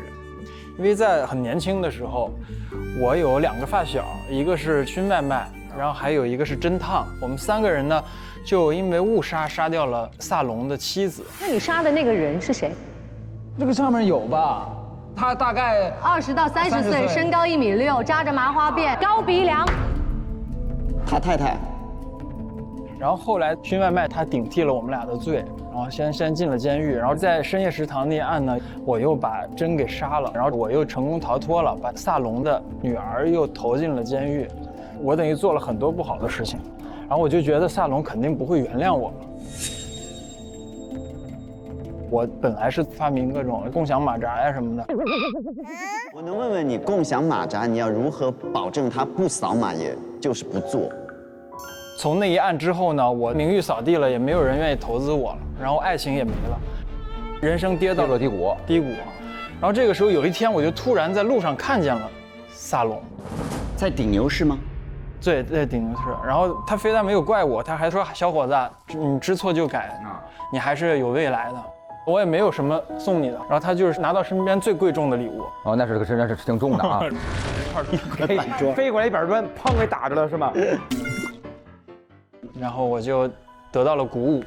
因为在很年轻的时候，我有2个发小，一个是君麦麦，然后还有一个是真烫。我们3个人呢，就因为误杀掉了萨隆的妻子。那你杀的那个人是谁？这个上面有吧？他大概20到30岁，身高1.6米，扎着麻花辫，高鼻梁。他太太。然后后来君麦麦他顶替了我们俩的罪，然然后先进了监狱，然后在深夜食堂那一案呢，我又把真给杀了，然后我又成功逃脱了，把萨隆的女儿又投进了监狱，我等于做了很多不好的事情，然后我就觉得萨隆肯定不会原谅我了。我本来是发明各种共享马扎呀什么的。我能问问你，共享马扎你要如何保证它不扫码，也就是不做？从那一案之后呢，我名誉扫地了，也没有人愿意投资我了，然后爱情也没了，人生跌到了低谷。然后这个时候有一天，我就突然在路上看见了萨隆，在顶牛市吗？对，在顶牛市。然后他非但没有怪我，他还说：“小伙子，你知错就改，你还是有未来的。”我也没有什么送你的，然后他就是拿到身边最贵重的礼物。哦，那是挺重的啊！飞过来一板砖，砰给打着了是吗？然后我就得到了鼓舞。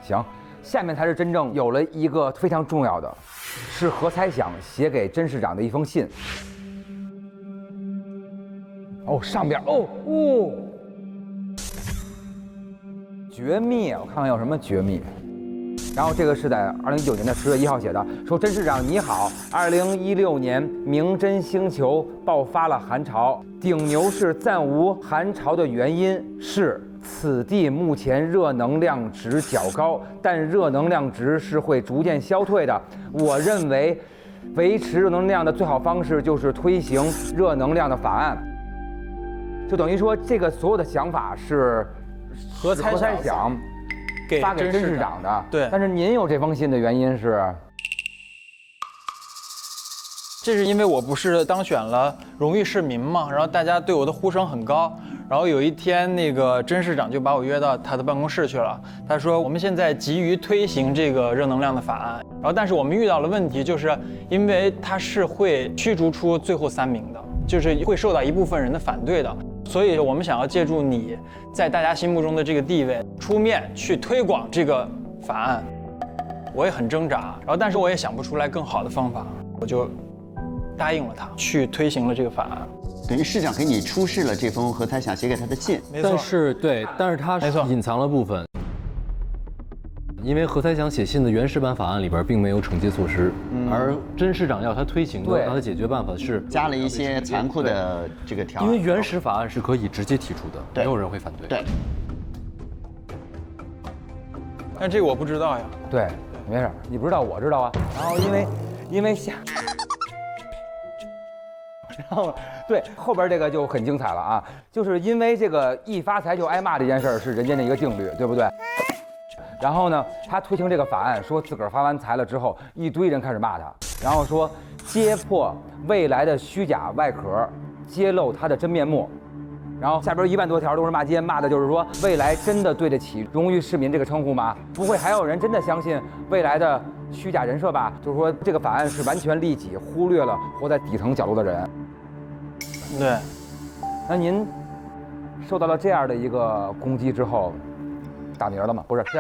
行，下面才是真正有了一个非常重要的，是何才想写给甄市长的一封信。哦，上边绝密，我看看有什么绝密。然后这个是在2019年的10月1号写的，说甄市长你好，2016年明真星球爆发了寒潮，顶牛市暂无寒潮的原因是此地目前热能量值较高，但热能量值是会逐渐消退的。我认为维持热能量的最好方式就是推行热能量的法案。就等于说这个所有的想法是何才想发给甄市长的。对，但是您有这封信的原因是？这是因为我不是当选了荣誉市民嘛，然后大家对我的呼声很高，然后有一天那个甄市长就把我约到他的办公室去了，他说我们现在急于推行这个热能量的法案，然后但是我们遇到了问题，就是因为它是会驱逐出最后3名的，就是会受到一部分人的反对的，所以我们想要借助你在大家心目中的这个地位，出面去推广这个法案。我也很挣扎，然后但是我也想不出来更好的方法，我就答应了他，去推行了这个法案。等于市长给你出示了这封何才想写给他的信，没错。但是他隐藏了部分，因为何才想写信的原始版法案里边并没有惩戒措施，而甄市长要他推行的，他的解决办法是加了一些残酷的这个条案。因为原始法案是可以直接提出的，没有人会反对。对。但这个我不知道呀。对，没事，你不知道我知道啊。然后因为然后对后边这个就很精彩了啊，就是因为这个一发财就挨骂这件事儿是人间的一个定律，对不对？然后呢，他推行这个法案，说自个儿发完财了之后，一堆人开始骂他，然后说揭破未来的虚假外壳，揭露他的真面目。然后下边1万多条都是骂街，骂的就是说未来真的对得起荣誉市民这个称呼吗？不会还有人真的相信未来的虚假人设吧？就是说这个法案是完全利己，忽略了活在底层角落的人。对，那您受到了这样的一个攻击之后，打鸣了吗？不是，受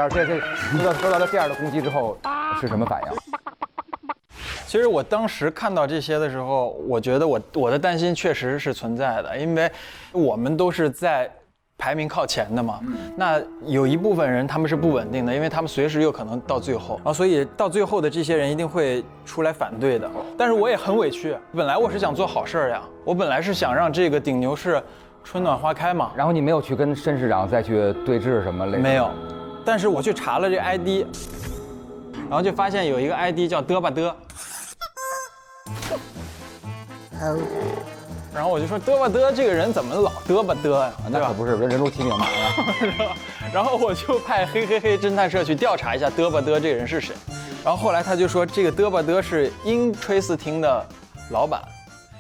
到了这样的攻击之后是什么反应？其实我当时看到这些的时候，我觉得我的担心确实是存在的，因为我们都是在排名靠前的嘛。那有一部分人他们是不稳定的，因为他们随时有可能到最后，然后所以到最后的这些人一定会出来反对的。但是我也很委屈，本来我是想做好事呀，我本来是想让这个顶牛市春暖花开嘛。然后你没有去跟甄市长再去对峙什么类似的？没有，但是我去查了这 ID， 然后就发现有一个 ID 叫嘚吧嘚。然后我就说嘚吧嘚这个人怎么老嘚吧嘚呀？那可不是人如其名嘛。然后我就派嘿嘿嘿侦探社去调查一下嘚吧嘚这个人是谁。然后后来他就说这个嘚吧嘚是英吹斯汀的老板，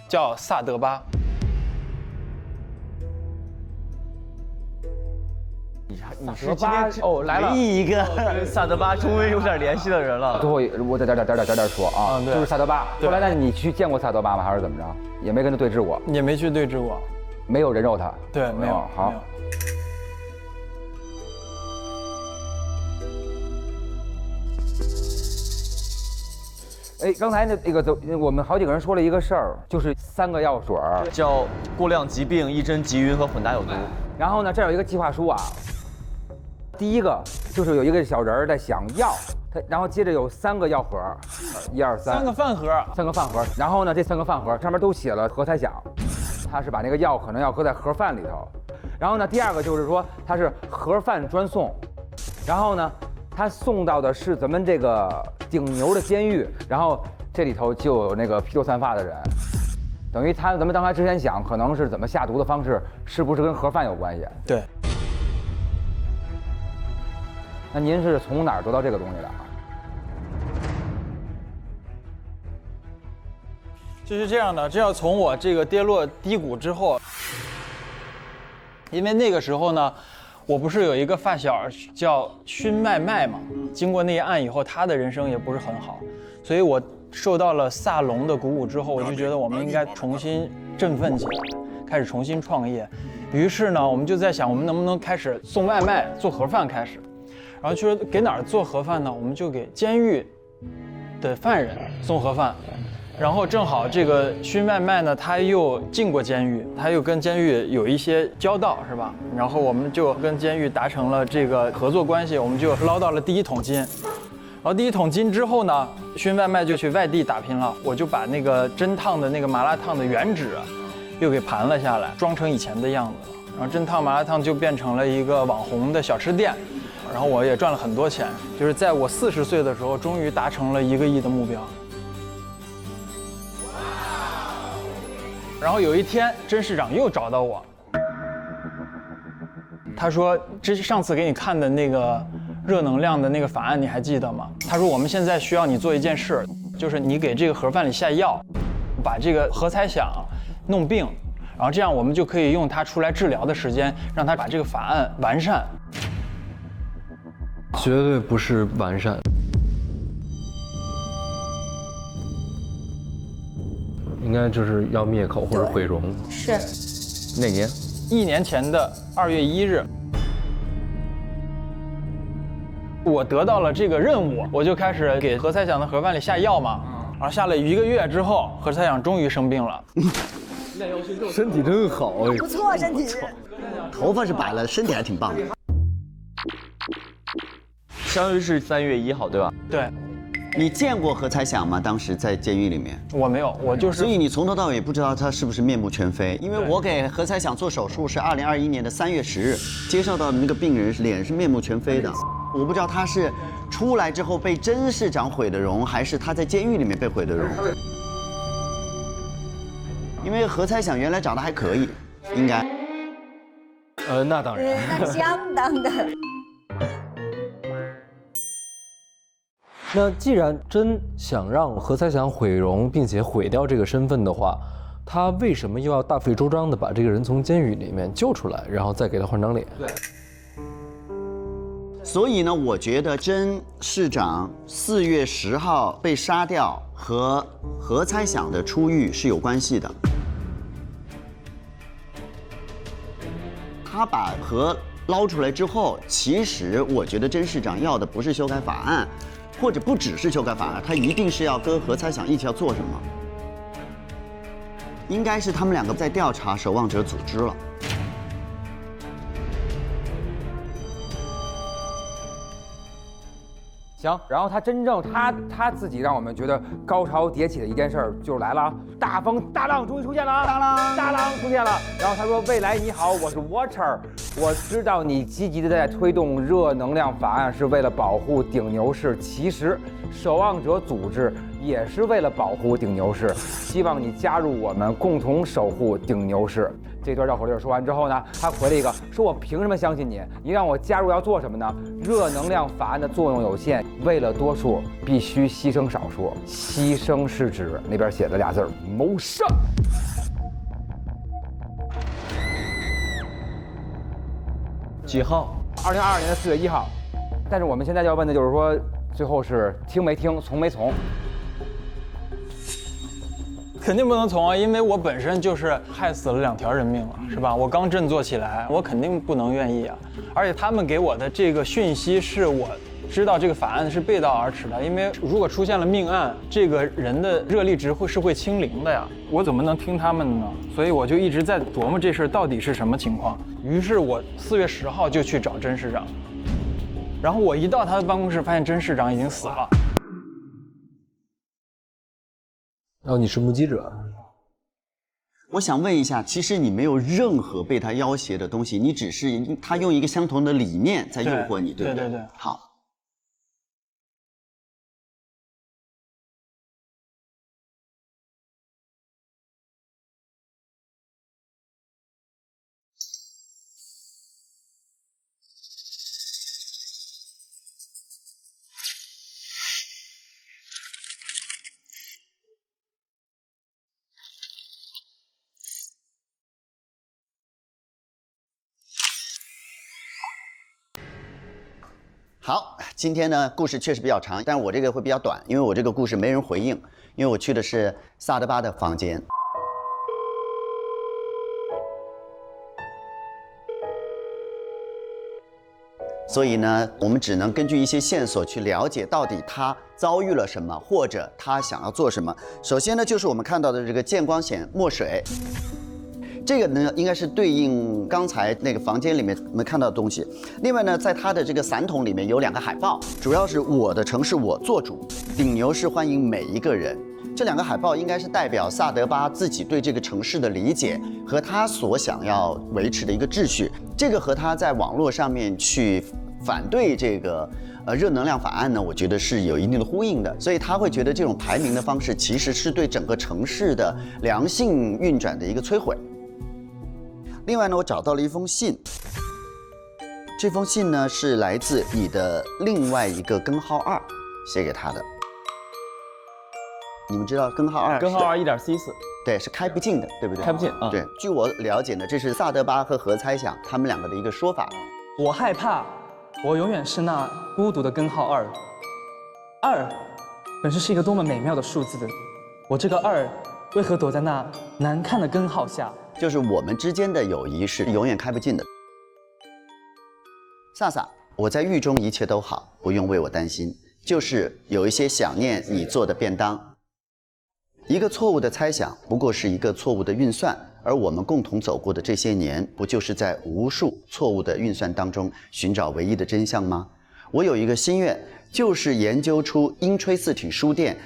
叫萨德巴。你是今天来了，唯一一个跟萨德巴终于有点联系的人了。最后我点说啊，就是萨德巴。后来那你去见过萨德巴吗？还是怎么着？也没跟他对峙过？也没去对峙过，没有人肉他。对，没有。好。哎，刚才那个我们好几个人说了一个事儿，就是3个药水儿，叫过量疾病、一针急晕和混搭有毒。然后呢，这有一个计划书啊。第一个就是有一个小人儿在想药，然后接着有3个药盒，1、2、3，3个饭盒，3个饭盒。然后呢，这3个饭盒上面都写了何才想，他是把那个药可能要搁在盒饭里头。然后呢，第2个就是说他是盒饭专送，然后呢，他送到的是咱们这个顶牛的监狱，然后这里头就有那个披头散发的人，等于咱们刚才之前想可能是怎么下毒的方式，是不是跟盒饭有关系？对。那您是从哪儿得到这个东西的？就是这样的，这要从我这个跌落低谷之后，因为那个时候呢，我不是有一个发小叫勋麦麦嘛，经过那一案以后，他的人生也不是很好，所以我受到了萨隆的鼓舞之后，我就觉得我们应该重新振奋起来，开始重新创业。于是呢，我们就在想，我们能不能开始送外卖、做盒饭开始。然后就说给哪儿做盒饭呢？我们就给监狱的犯人送盒饭。然后正好这个勋麦麦呢，他又进过监狱，他又跟监狱有一些交道，是吧？然后我们就跟监狱达成了这个合作关系，我们就捞到了第1桶金。然后第1桶金之后呢，勋麦麦就去外地打拼了，我就把那个真烫的那个麻辣烫的原址又给盘了下来，装成以前的样子了。然后真烫麻辣烫就变成了一个网红的小吃店。然后我也赚了很多钱，就是在我40岁的时候，终于达成了1个亿的目标。然后有一天，甄市长又找到我，他说：“这是上次给你看的那个热能量的那个法案，你还记得吗？”他说：“我们现在需要你做一件事，就是你给这个盒饭里下药，把这个何才想弄病，然后这样我们就可以用它出来治疗的时间，让他把这个法案完善。”绝对不是完善，应该就是要灭口或者毁容。是哪年？1年前的2月1日，我得到了这个任务，我就开始给何才想的盒饭里下药嘛。然后下了1个月之后，何才想终于生病了。身体真好哎，不错，身体。头发是白了，身体还挺棒的。相当于是3月1号，对吧？对。你见过何才想吗？当时在监狱里面？我没有，我就是。所以你从头到尾不知道他是不是面目全非，因为我给何才想做手术是2021年的3月10日，接受到的那个病人脸是面目全非的，我不知道他是出来之后被甄市长毁的容，还是他在监狱里面被毁的容。因为何才想原来长得还可以，应该。那当然。那相当的。那既然真想让何才想毁容，并且毁掉这个身份的话，他为什么又要大费周章的把这个人从监狱里面救出来，然后再给他换张脸？对。所以呢，我觉得甄市长4月10号被杀掉和何才想的出狱是有关系的。他把何捞出来之后，其实我觉得甄市长要的不是修改法案。或者不只是修改法案，他一定是要跟何才想一起要做什么？应该是他们2个在调查守望者组织了。行，然后他真正他自己让我们觉得高潮迭起的一件事儿就来了，大风大浪终于出现了啊！大浪出现了。然后他说：“未来你好，我是 Water， 我知道你积极的在推动热能量法案是为了保护顶牛市，其实守望者组织也是为了保护顶牛市，希望你加入我们，共同守护顶牛市。”这段绕口令说完之后呢，他回了一个说：“我凭什么相信你？你让我加入要做什么呢？热能量法案的作用有限，为了多数必须牺牲少数，牺牲是指那边写的俩字儿谋生。”几号？2022年的4月1号。但是我们现在要问的就是说，最后是听没听，从没从？肯定不能从啊，因为我本身就是害死了2条人命了，是吧？我刚振作起来，我肯定不能愿意啊。而且他们给我的这个讯息是我知道这个法案是背道而驰的，因为如果出现了命案，这个人的热力值会清零的呀，我怎么能听他们的呢？所以我就一直在琢磨这事儿到底是什么情况。于是我4月10号就去找甄市长，然后我一到他的办公室，发现甄市长已经死了。哦，你是目击者。我想问一下，其实你没有任何被他要挟的东西，你只是他用一个相同的理念在诱惑你，对不对？对。好。好，今天呢故事确实比较长，但是我这个会比较短，因为我这个故事没人回应，因为我去的是萨德巴的房间。所以呢，我们只能根据一些线索去了解到底他遭遇了什么，或者他想要做什么。首先呢，就是我们看到的这个见光显墨水。这个呢，应该是对应刚才那个房间里面我们看到的东西。另外呢，在它的这个伞桶里面有2个海报，主要是我的城市我做主，顶牛是欢迎每一个人。这2个海报应该是代表萨德巴自己对这个城市的理解和他所想要维持的一个秩序。这个和他在网络上面去反对这个热能量法案呢，我觉得是有一定的呼应的，所以他会觉得这种排名的方式其实是对整个城市的良性运转的一个摧毁。另外呢，我找到了一封信，这封信呢是来自你的另外一个根号2写给他的。你们知道根号2？根号2 1.44，对，是开不进的，对不对？开不进啊。对，据我了解呢，这是萨德巴和何猜想他们2个的一个说法。我害怕，我永远是那孤独的根号2。2，本是一个多么美妙的数字，我这个2，为何躲在那难看的根号下？就是我们之间的友谊是永远开不尽的。萨萨，我在狱中一切都好，不用为我担心，就是有一些想念你做的便当。一个错误的猜想，不过是一个错误的运算，而我们共同走过的这些年，不就是在无数错误的运算当中寻找唯一的真相吗？我有一个心愿，就是研究出英吹四体书店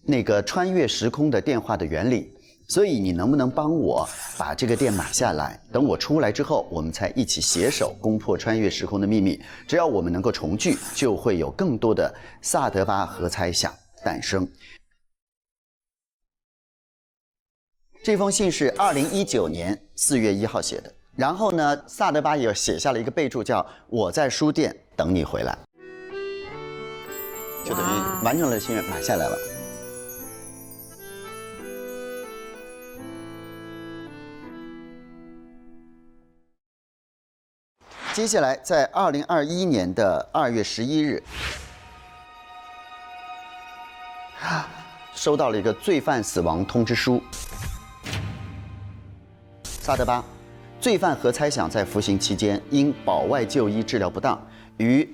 那个穿越时空的电话的原理。所以你能不能帮我把这个店买下来？等我出来之后，我们才一起携手攻破穿越时空的秘密。只要我们能够重聚，就会有更多的萨德巴和猜想诞生。这封信是2019年4月1号写的，然后呢，萨德巴也写下了一个备注，叫“我在书店等你回来”，就等于完成了心愿，买下来了。接下来，在2021年的2月11日，收到了一个罪犯死亡通知书。萨德巴，罪犯何猜想在服刑期间因保外就医治疗不当，于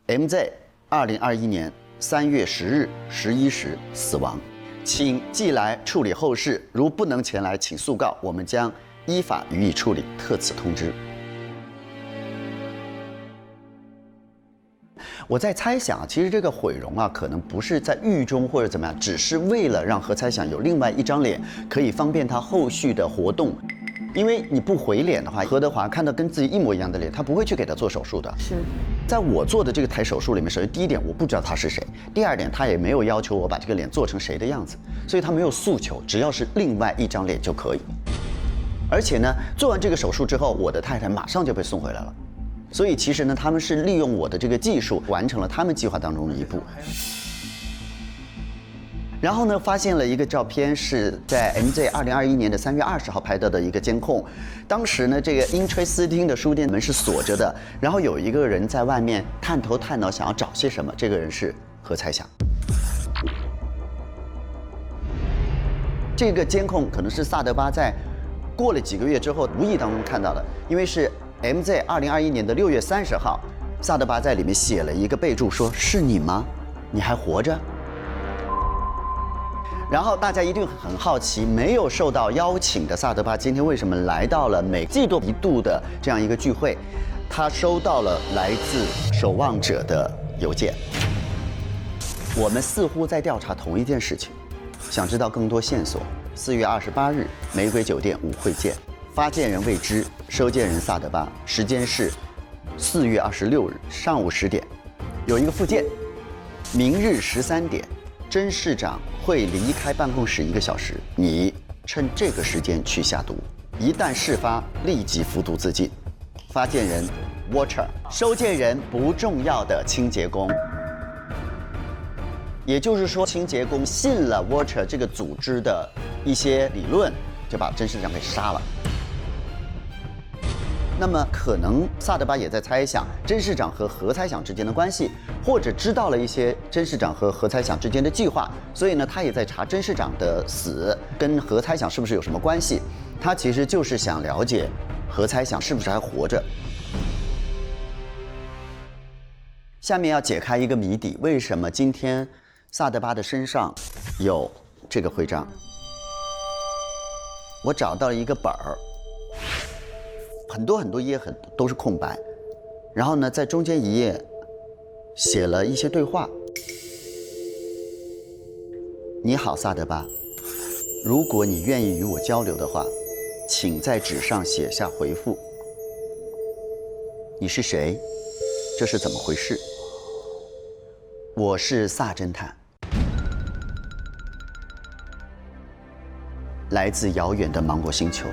MZ 2021年3月10日11时死亡，请寄来处理后事，如不能前来，请速告，我们将依法予以处理，特此通知。我在猜想，其实这个毁容啊，可能不是在狱中或者怎么样，只是为了让何猜想有另外一张脸，可以方便他后续的活动。因为你不回脸的话，何德华看到跟自己一模一样的脸，他不会去给他做手术的。是，在我做的这个台手术里面，首先第一点我不知道他是谁，第二点他也没有要求我把这个脸做成谁的样子，所以他没有诉求，只要是另外一张脸就可以。而且呢，做完这个手术之后，我的太太马上就被送回来了。所以其实呢，他们是利用我的这个技术，完成了他们计划当中的一步。然后呢，发现了一个照片，是在 MZ 2021年的3月20号拍到的一个监控。当时呢，这个英吹斯汀的书店门是锁着的，然后有一个人在外面探头探脑，想要找些什么。这个人是何猜想。这个监控可能是萨德巴在过了几个月之后无意当中看到的，因为是 MZ 2021年的6月30号，萨德巴在里面写了一个备注，说是你吗？你还活着？然后大家一定很好奇，没有受到邀请的萨德巴今天为什么来到了每季度一度的这样一个聚会？他收到了来自守望者的邮件。我们似乎在调查同一件事情，想知道更多线索。4月28日，玫瑰酒店舞会见，发件人未知，收件人萨德巴，时间是4月26日上午10点，有一个附件，明日13点。甄市长会离开办公室1个小时，你趁这个时间去下毒，一旦事发，立即服毒自尽。发件人 Watcher， 收件人不重要的清洁工。也就是说，清洁工信了 Watcher 这个组织的一些理论，就把甄市长给杀了。那么可能萨德巴也在猜想甄市长和何猜想之间的关系，或者知道了一些甄市长和何猜想之间的计划，所以呢，他也在查甄市长的死跟何猜想是不是有什么关系。他其实就是想了解何猜想是不是还活着。下面要解开一个谜底，为什么今天萨德巴的身上有这个徽章？我找到了一个本儿。很多页都是空白，然后呢，在中间一页写了一些对话。你好，萨德巴，如果你愿意与我交流的话，请在纸上写下回复。你是谁？这是怎么回事？我是萨侦探，来自遥远的芒果星球。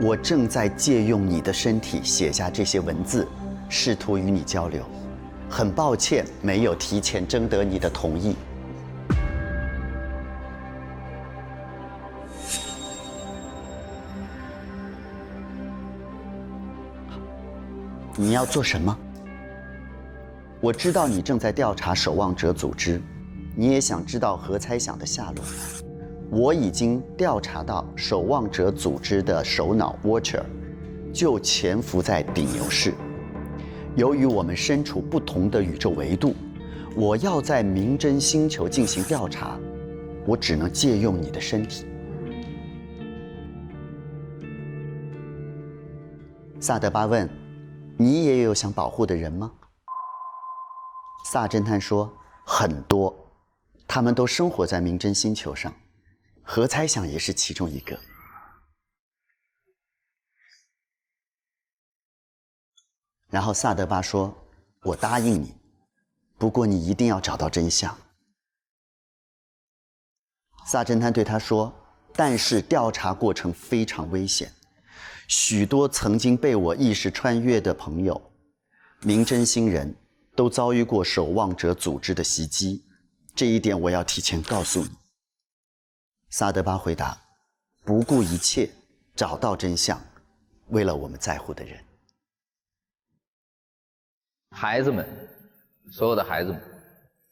我正在借用你的身体写下这些文字，试图与你交流。很抱歉，没有提前征得你的同意。你要做什么？我知道你正在调查守望者组织，你也想知道何猜想的下落。我已经调查到守望者组织的首脑 Watcher 就潜伏在顶牛市。由于我们身处不同的宇宙维度，我要在明真星球进行调查，我只能借用你的身体。萨德巴问：“你也有想保护的人吗？”萨侦探说：“很多，他们都生活在明真星球上。何猜想也是其中一个。”然后萨德巴说：“我答应你，不过你一定要找到真相。”萨侦探对他说：“但是调查过程非常危险，许多曾经被我意识穿越的朋友，明真星人都遭遇过守望者组织的袭击，这一点我要提前告诉你。”萨德巴回答：“不顾一切找到真相，为了我们在乎的人。”孩子们，所有的孩子们，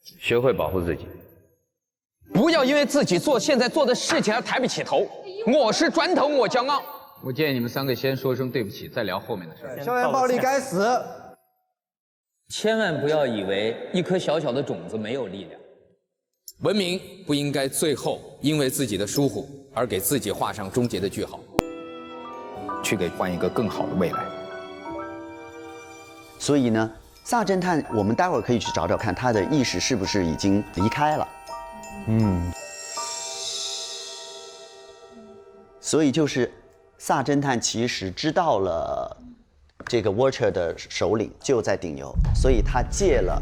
学会保护自己，不要因为自己现在做的事情而抬不起头。我是砖头，我骄傲。我建议你们3个先说声对不起，再聊后面的事儿。校园暴力该死！千万不要以为一颗小小的种子没有力量。文明不应该最后因为自己的疏忽而给自己画上终结的句号，去给换一个更好的未来。所以呢，萨侦探，我们待会儿可以去找找看他的意识是不是已经离开了。所以就是萨侦探其实知道了这个 Watcher 的首领就在顶牛，所以他借了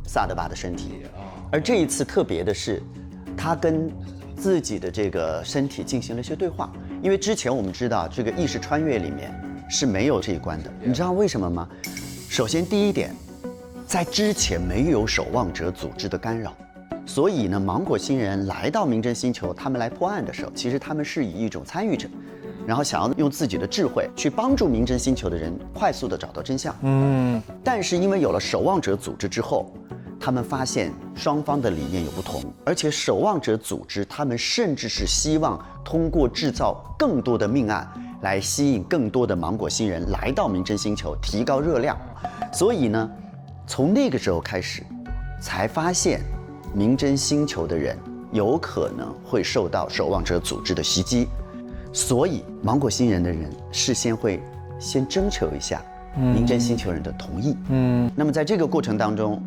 萨德巴的身体。而这一次特别的是，他跟自己的这个身体进行了一些对话，因为之前我们知道这个意识穿越里面是没有这一关的，你知道为什么吗？首先第一点，在之前没有守望者组织的干扰，所以呢，芒果星人来到明真星球，他们来破案的时候，其实他们是以一种参与者，然后想要用自己的智慧去帮助明真星球的人快速的找到真相。但是因为有了守望者组织之后，他们发现双方的理念有不同，而且守望者组织他们甚至是希望通过制造更多的命案来吸引更多的芒果星人来到明真星球，提高热量。所以呢，从那个时候开始，才发现明侦星球的人有可能会受到守望者组织的袭击，所以芒果星人的人事先会先征求一下明侦星球人的同意。那么在这个过程当中，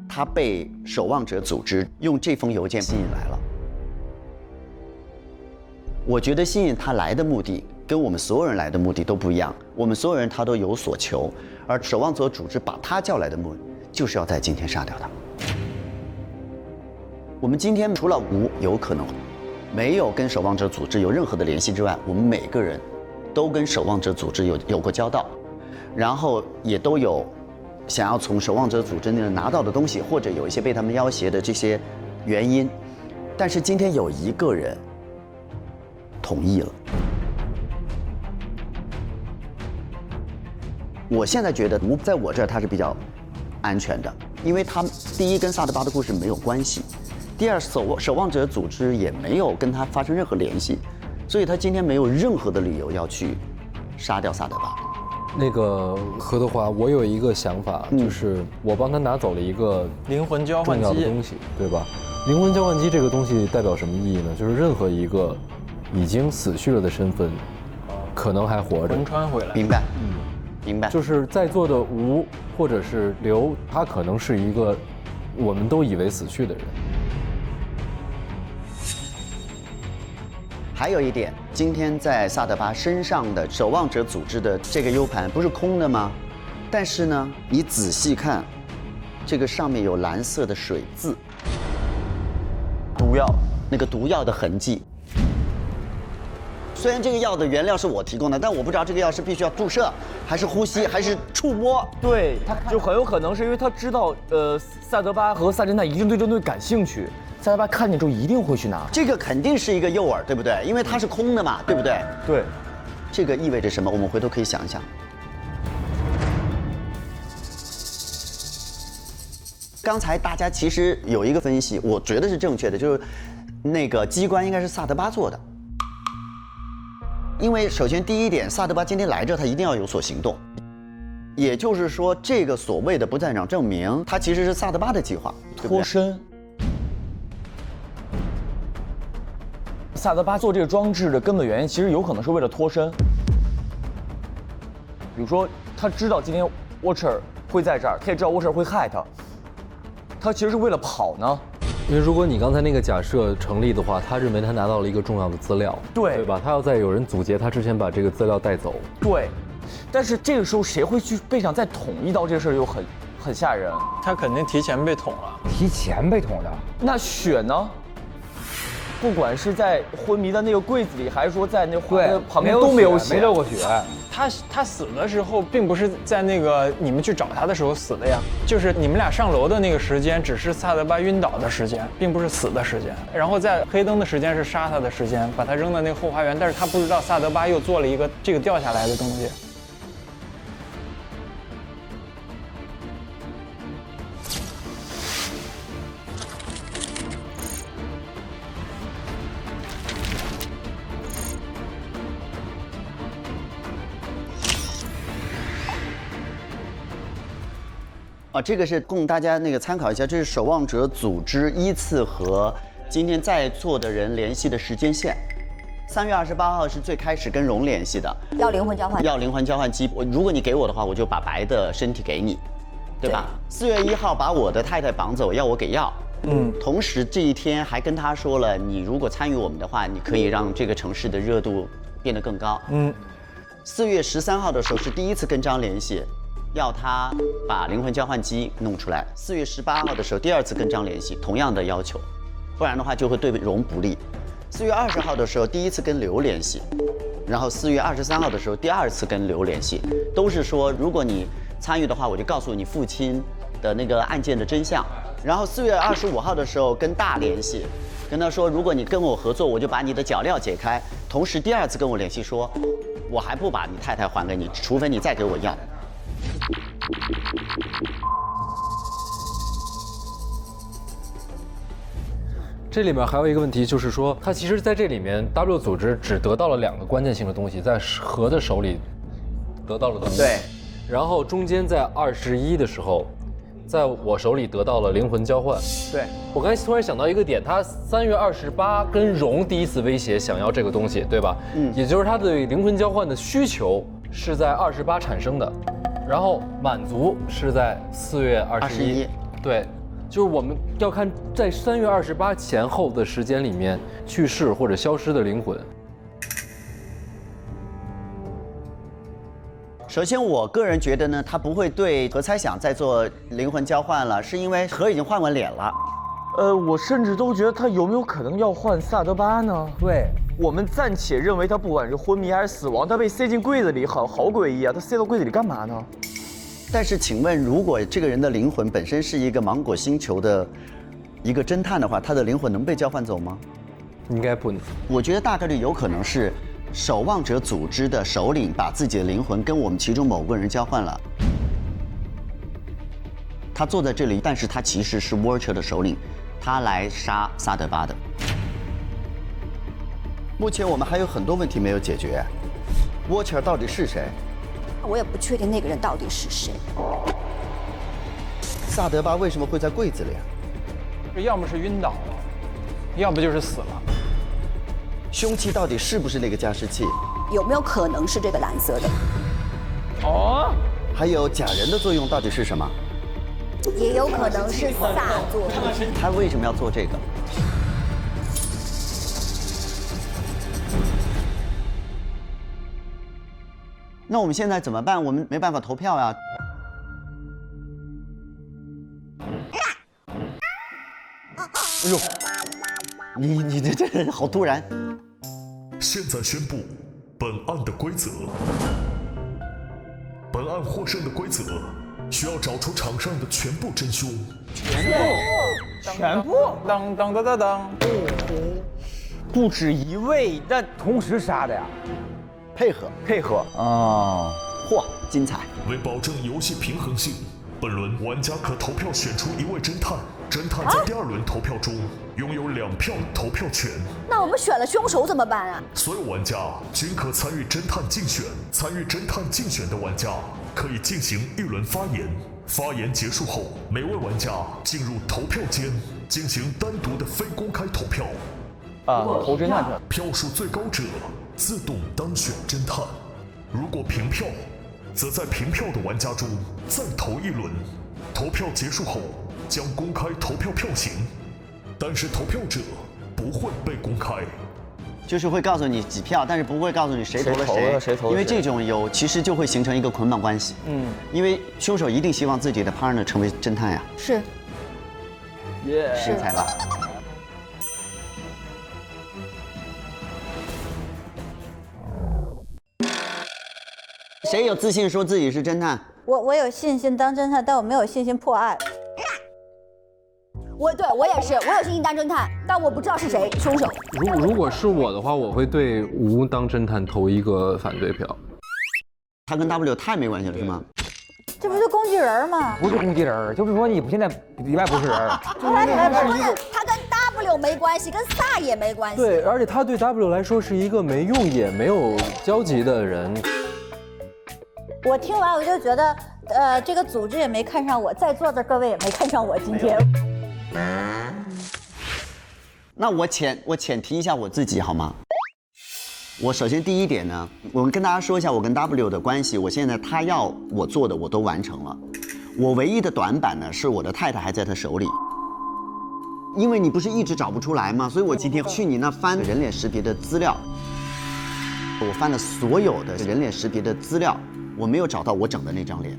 他被守望者组织用这封邮件吸引来了。我觉得吸引他来的目的跟我们所有人来的目的都不一样，我们所有人他都有所求，而守望者组织把他叫来的目的就是要在今天杀掉他。我们今天除了无有可能没有跟守望者组织有任何的联系之外，我们每个人都跟守望者组织有过交道，然后也都有想要从守望者组织那拿到的东西，或者有一些被他们要挟的这些原因。但是今天有一个人同意了。我现在觉得无在我这儿他是比较安全的，因为他第一跟萨德巴的故事没有关系，第二守望者组织也没有跟他发生任何联系，所以他今天没有任何的理由要去杀掉萨德巴。那个何德华，我有一个想法，就是我帮他拿走了一个灵魂交换机重要的东西，对吧？灵魂交换机这个东西代表什么意义呢？就是任何一个已经死去了的身份，可能还活着，魂穿回来。明白，明白。就是在座的吴或者是刘，他可能是一个我们都以为死去的人。还有一点，今天在萨德巴身上的守望者组织的这个 U 盘不是空的吗？但是呢，你仔细看，这个上面有蓝色的水渍，毒药，那个毒药的痕迹。虽然这个药的原料是我提供的，但我不知道这个药是必须要注射，还是呼吸，还是触摸。对，他就很有可能是因为他知道，萨德巴和萨侦探一定对这东西感兴趣。萨德巴看见之后一定会去拿，这个肯定是一个诱饵，对不对？因为它是空的嘛，对不对？对，这个意味着什么？我们回头可以想一想。刚才大家其实有一个分析，我觉得是正确的，就是那个机关应该是萨德巴做的。因为首先第一点，萨德巴今天来这，他一定要有所行动。也就是说，这个所谓的不在场证明，它其实是萨德巴的计划，脱身。萨德巴做这个装置的根本原因，其实有可能是为了脱身。比如说，他知道今天 Watcher 会在这儿，他也知道 Watcher 会害他，他其实是为了跑呢。因为如果你刚才那个假设成立的话，他认为他拿到了一个重要的资料，对吧？他要在有人阻截他之前把这个资料带走。对，但是这个时候谁会去背上再捅一刀？这事儿又很吓人。他肯定提前被捅了，提前被捅的。那血呢？不管是在昏迷的那个柜子里，还是说在那旁边都没有血，没流过血。他死的时候，并不是在那个你们去找他的时候死的呀，就是你们俩上楼的那个时间，只是萨德巴晕倒的时间，并不是死的时间。然后在黑灯的时间是杀他的时间，把他扔到那个后花园，但是他不知道萨德巴又做了一个这个掉下来的东西。这个是供大家那个参考一下，这是守望者组织依次和今天在座的人联系的时间线。3月28号是最开始跟荣联系的，要灵魂交换，要灵魂交换机。如果你给我的话，我就把白的身体给你，对吧？4月1号把我的太太绑走，要我给药。同时这一天还跟他说了，你如果参与我们的话，你可以让这个城市的热度变得更高。4月13号的时候是第一次跟张联系。要他把灵魂交换机弄出来。4月18号的时候，第二次跟张联系，同样的要求，不然的话就会对荣不利。4月20号的时候，第一次跟刘联系，然后4月23号的时候，第二次跟刘联系，都是说如果你参与的话，我就告诉你父亲的那个案件的真相。然后4月25号的时候跟大联系，跟他说如果你跟我合作，我就把你的脚镣解开。同时第二次跟我联系说，我还不把你太太还给你，除非你再给我药。这里面还有一个问题，就是说，他其实在这里面 W 组织只得到了2个关键性的东西，在何的手里得到了东西。对。然后中间在21的时候，在我手里得到了灵魂交换。对，我刚才突然想到一个点，他3月28跟荣第一次威胁想要这个东西，对吧？也就是他对灵魂交换的需求是在28产生的，然后满足是在4月21。对，就是我们要看在3月28前后的时间里面去世或者消失的灵魂。首先，我个人觉得呢，他不会对何猜想再做灵魂交换了，是因为何已经换完脸了。我甚至都觉得他有没有可能要换萨德巴呢？对，我们暂且认为他不管是昏迷还是死亡，他被塞进柜子里，好诡异啊！他塞到柜子里干嘛呢？但是，请问，如果这个人的灵魂本身是一个芒果星球的一个侦探的话，他的灵魂能被交换走吗？应该不能。我觉得大概率有可能是守望者组织的首领把自己的灵魂跟我们其中某个人交换了。他坐在这里，但是他其实是 Watcher 的首领，他来杀萨德巴的。目前我们还有很多问题没有解决。Watcher 到底是谁？我也不确定那个人到底是谁。萨德巴为什么会在柜子里啊？要么是晕倒了，要不就是死了。凶器到底是不是那个加湿器？有没有可能是这个蓝色的？哦，还有假人的作用到底是什么？也有可能是萨做的。他为什么要做这个？那我们现在怎么办？我们没办法投票呀。哎呦，你这人好突然！现在宣布本案的规则。本案获胜的规则需要找出场上的全部真凶。全部，当当当当当，不止一位，但同时杀的呀？配合哦，嚯，精彩！为保证游戏平衡性，本轮玩家可投票选出一位侦探，侦探在第2轮投票中拥有2票投票权。那我们选了凶手怎么办啊？所有玩家均可参与侦探竞选，参与侦探竞选的玩家可以进行1轮发言。发言结束后，每位玩家进入投票间进行单独的非公开投票。投侦探票数最高者自动当选侦探。如果平票，则在平票的玩家中再投1轮。投票结束后将公开投票票型，但是投票者不会被公开。就是会告诉你几票，但是不会告诉你谁投了谁。因为这种其实就会形成一个捆绑关系。因为凶手一定希望自己的 partner 成为侦探呀。是。精彩吧？谁有自信说自己是侦探？我有信心当侦探，但我没有信心破案。我也是，我有信心当侦探，但我不知道是谁凶手。如果是我的话，我会对吴当侦探投一个反对票。他跟 W 太没关系了，是吗？这不是工具人吗？不是工具人，就是说你现在里外不是人。他跟 W 没关系，跟萨也没关系。对，而且他对 W 来说是一个没用也没有交集的人。我听完我就觉得，这个组织也没看上我，在座的各位也没看上我今天。那我浅提一下我自己好吗？我首先第一点呢，我们跟大家说一下我跟 W 的关系。我现在他要我做的我都完成了，我唯一的短板呢是我的太太还在他手里。因为你不是一直找不出来吗？所以我今天去你那翻人脸识别的资料，我翻了所有的人脸识别的资料，我没有找到我整的那张脸。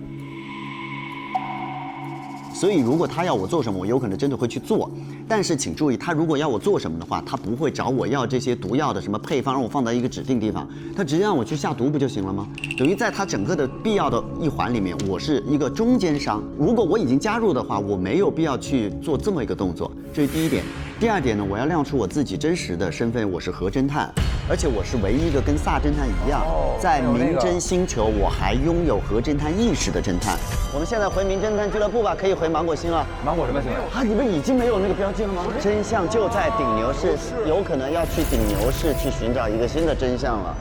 所以如果他要我做什么，我有可能真的会去做。但是请注意，他如果要我做什么的话，他不会找我要这些毒药的什么配方，让我放到一个指定地方，他直接让我去下毒不就行了吗？等于在他整个的必要的一环里面，我是一个中间商。如果我已经加入的话，我没有必要去做这么一个动作，这是第一点。第二点呢，我要亮出我自己真实的身份，我是何侦探，而且我是唯一一个跟萨侦探一样，在明侦星球我还拥有何侦探意识的侦探。我们现在回名侦探俱乐部吧，可以回芒果星了。芒果什么星啊？你们已经没有那个标记了吗？真相就在顶牛市，有可能要去顶牛市去寻找一个新的真相了。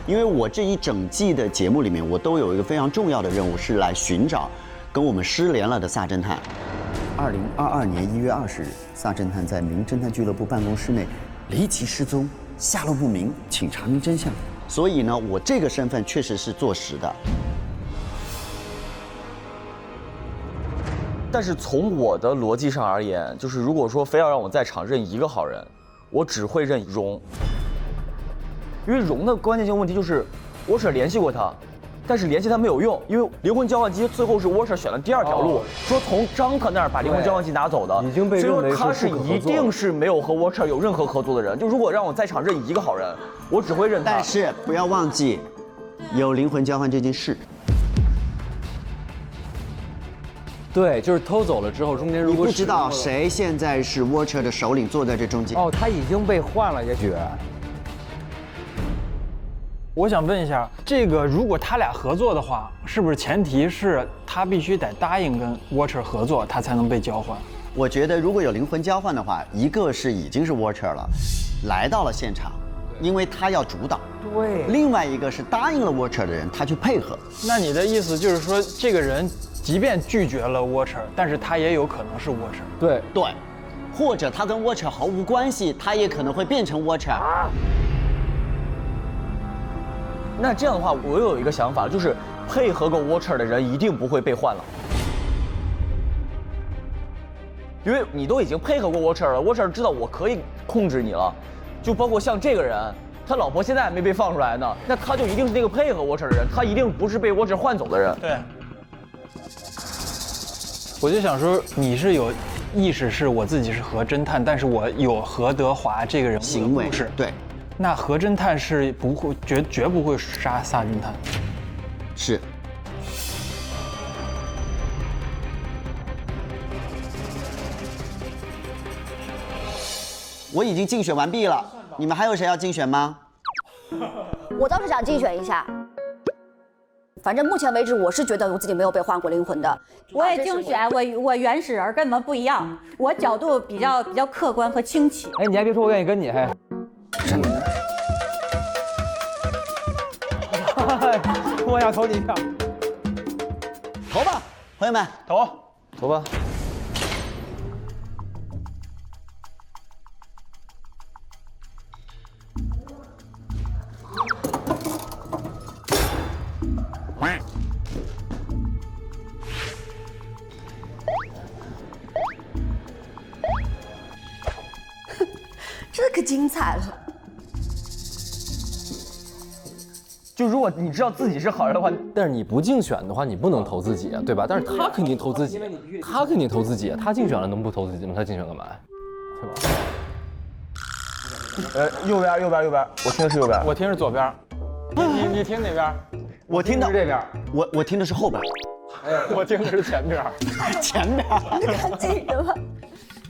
因为我这一整季的节目里面，我都有一个非常重要的任务，是来寻找跟我们失联了的萨侦探。2022年1月20日，萨侦探在名侦探俱乐部办公室内离奇失踪，下落不明，请查明真相。所以呢，我这个身份确实是坐实的。但是从我的逻辑上而言，就是如果说非要让我在场认一个好人，我只会认荣，因为荣的关键性问题就是Watcher联系过他，但是联系他没有用，因为灵魂交换机最后是Watcher选了第二条路，说从张克那儿把灵魂交换机拿走的，已经被认为所以说他是一定是没有和Watcher有任何合作的人。就如果让我在场认一个好人，我只会认他。但是不要忘记，有灵魂交换这件事。对，就是偷走了之后，中间如果你不知道谁现在是 Watcher 的首领，坐在这中间。哦，他已经被换了，也许。我想问一下，这个如果他俩合作的话，是不是前提是他必须得答应跟 Watcher 合作，他才能被交换？我觉得如果有灵魂交换的话，一个是已经是 Watcher 了，来到了现场，因为他要主导。对。另外一个是答应了 Watcher 的人，他去配合。那你的意思就是说，这个人即便拒绝了 Watcher， 但是他也有可能是 Watcher。对对，或者他跟 Watcher 毫无关系，他也可能会变成 Watcher。那这样的话，我有一个想法，就是配合过 Watcher 的人一定不会被换了，因为你都已经配合过 Watcher 了 ，Watcher 知道我可以控制你了，就包括像这个人，他老婆现在还没被放出来呢，那他就一定是那个配合 Watcher 的人，他一定不是被 Watcher 换走的人。对。我就想说，你是有意识是我自己是何侦探，但是我有何德华这个人物的故事。对。那何侦探是不会绝不会杀萨侦探。是。我已经竞选完毕了，你们还有谁要竞选吗？我倒是想竞选一下。反正目前为止，我是觉得我自己没有被换过灵魂的。我也竞选，我原始人跟你们不一样，我角度比较客观和清奇。哎，你还别说，我愿意跟你还。真的。我想投你一票。投吧，朋友们，投吧。这可精彩了。就如果你知道自己是好人的话，但是你不竞选的话，你不能投自己啊，对吧？但是他肯定投自己，他肯定投自己，他竞选了能不投自己吗？他竞选干嘛呀？对吧？右边，我听的是右边，我听是左边。你听哪边？我听的是这边。我听的是后边。我听的是前边。前边。你看这个吧。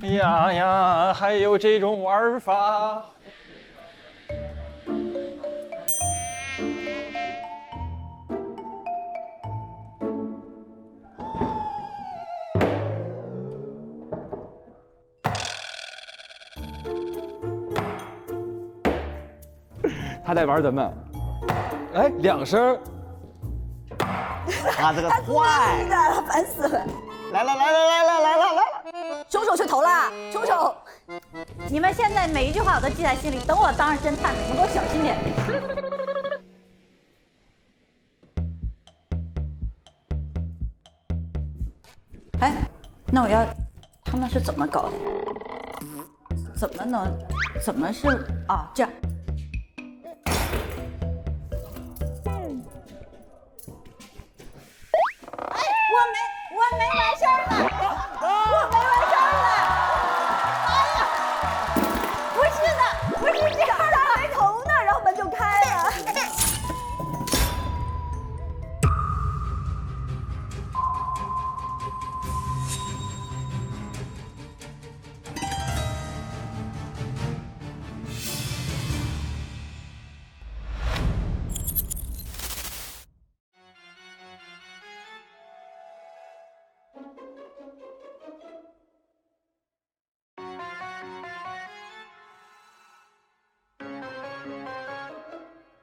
呀，还有这种玩法。他在玩咱们，哎，2声。他这个坏的，烦死了！来了！凶手去投啦！凶手！你们现在每一句话我都记在心里，等我当上侦探，你们给我小心点。哎，那我要，他们是怎么搞的？怎么是啊？这样。我没完事儿呢，我没完事儿呢。哎呀，不是这样的，还没投呢，然后门就开了。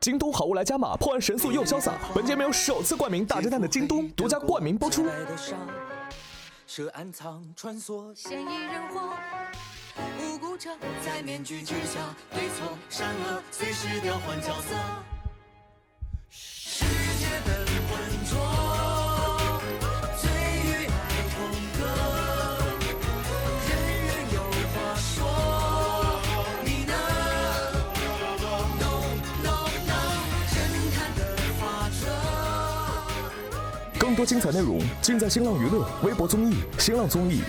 京东好物来加码，破案神速又潇洒。本节目由首次冠名大侦探的京东独家冠名播出。涉暗藏穿梭，嫌疑人活，无辜者在面具之下，对错善恶随时调换角色。世界奔浑浊，罪与爱同歌，人人有话说，你呢 ？No， 侦探的法则。更多精彩内容尽在新浪娱乐微博综艺、新浪综艺。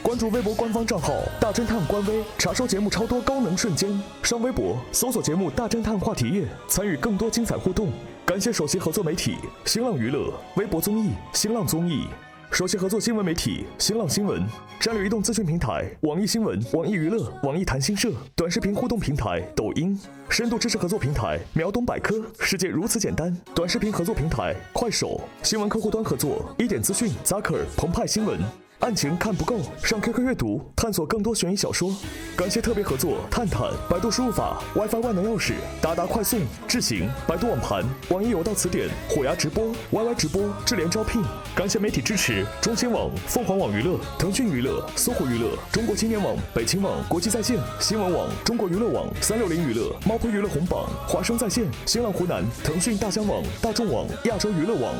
关注微博官方账号“大侦探”官微，查收节目超多高能瞬间。上微博搜索节目“大侦探”话题页，参与更多精彩互动。感谢首席合作媒体新浪娱乐、微博综艺、新浪综艺。首席合作新闻媒体新浪新闻，战略移动资讯平台网易新闻、网易娱乐、网易谈新社，短视频互动平台抖音，深度知识合作平台秒懂百科，世界如此简单，短视频合作平台快手，新闻客户端合作一点资讯、Zaker、澎湃新闻。案情看不够，上 QQ 阅读探索更多悬疑小说。感谢特别合作探探、百度输入法、WiFi 万能钥匙、达达快送、智行、百度网盘、网易有道词典、虎牙直播、YY 直播、智联招聘。感谢媒体支持：中新网、凤凰网娱乐、腾讯娱乐、搜狐娱乐、中国青年网、北青网、国际在线、新闻网、中国娱乐网、360娱乐、猫扑娱乐红榜、华声在线、新浪湖南、腾讯大疆网、大众网、亚洲娱乐网。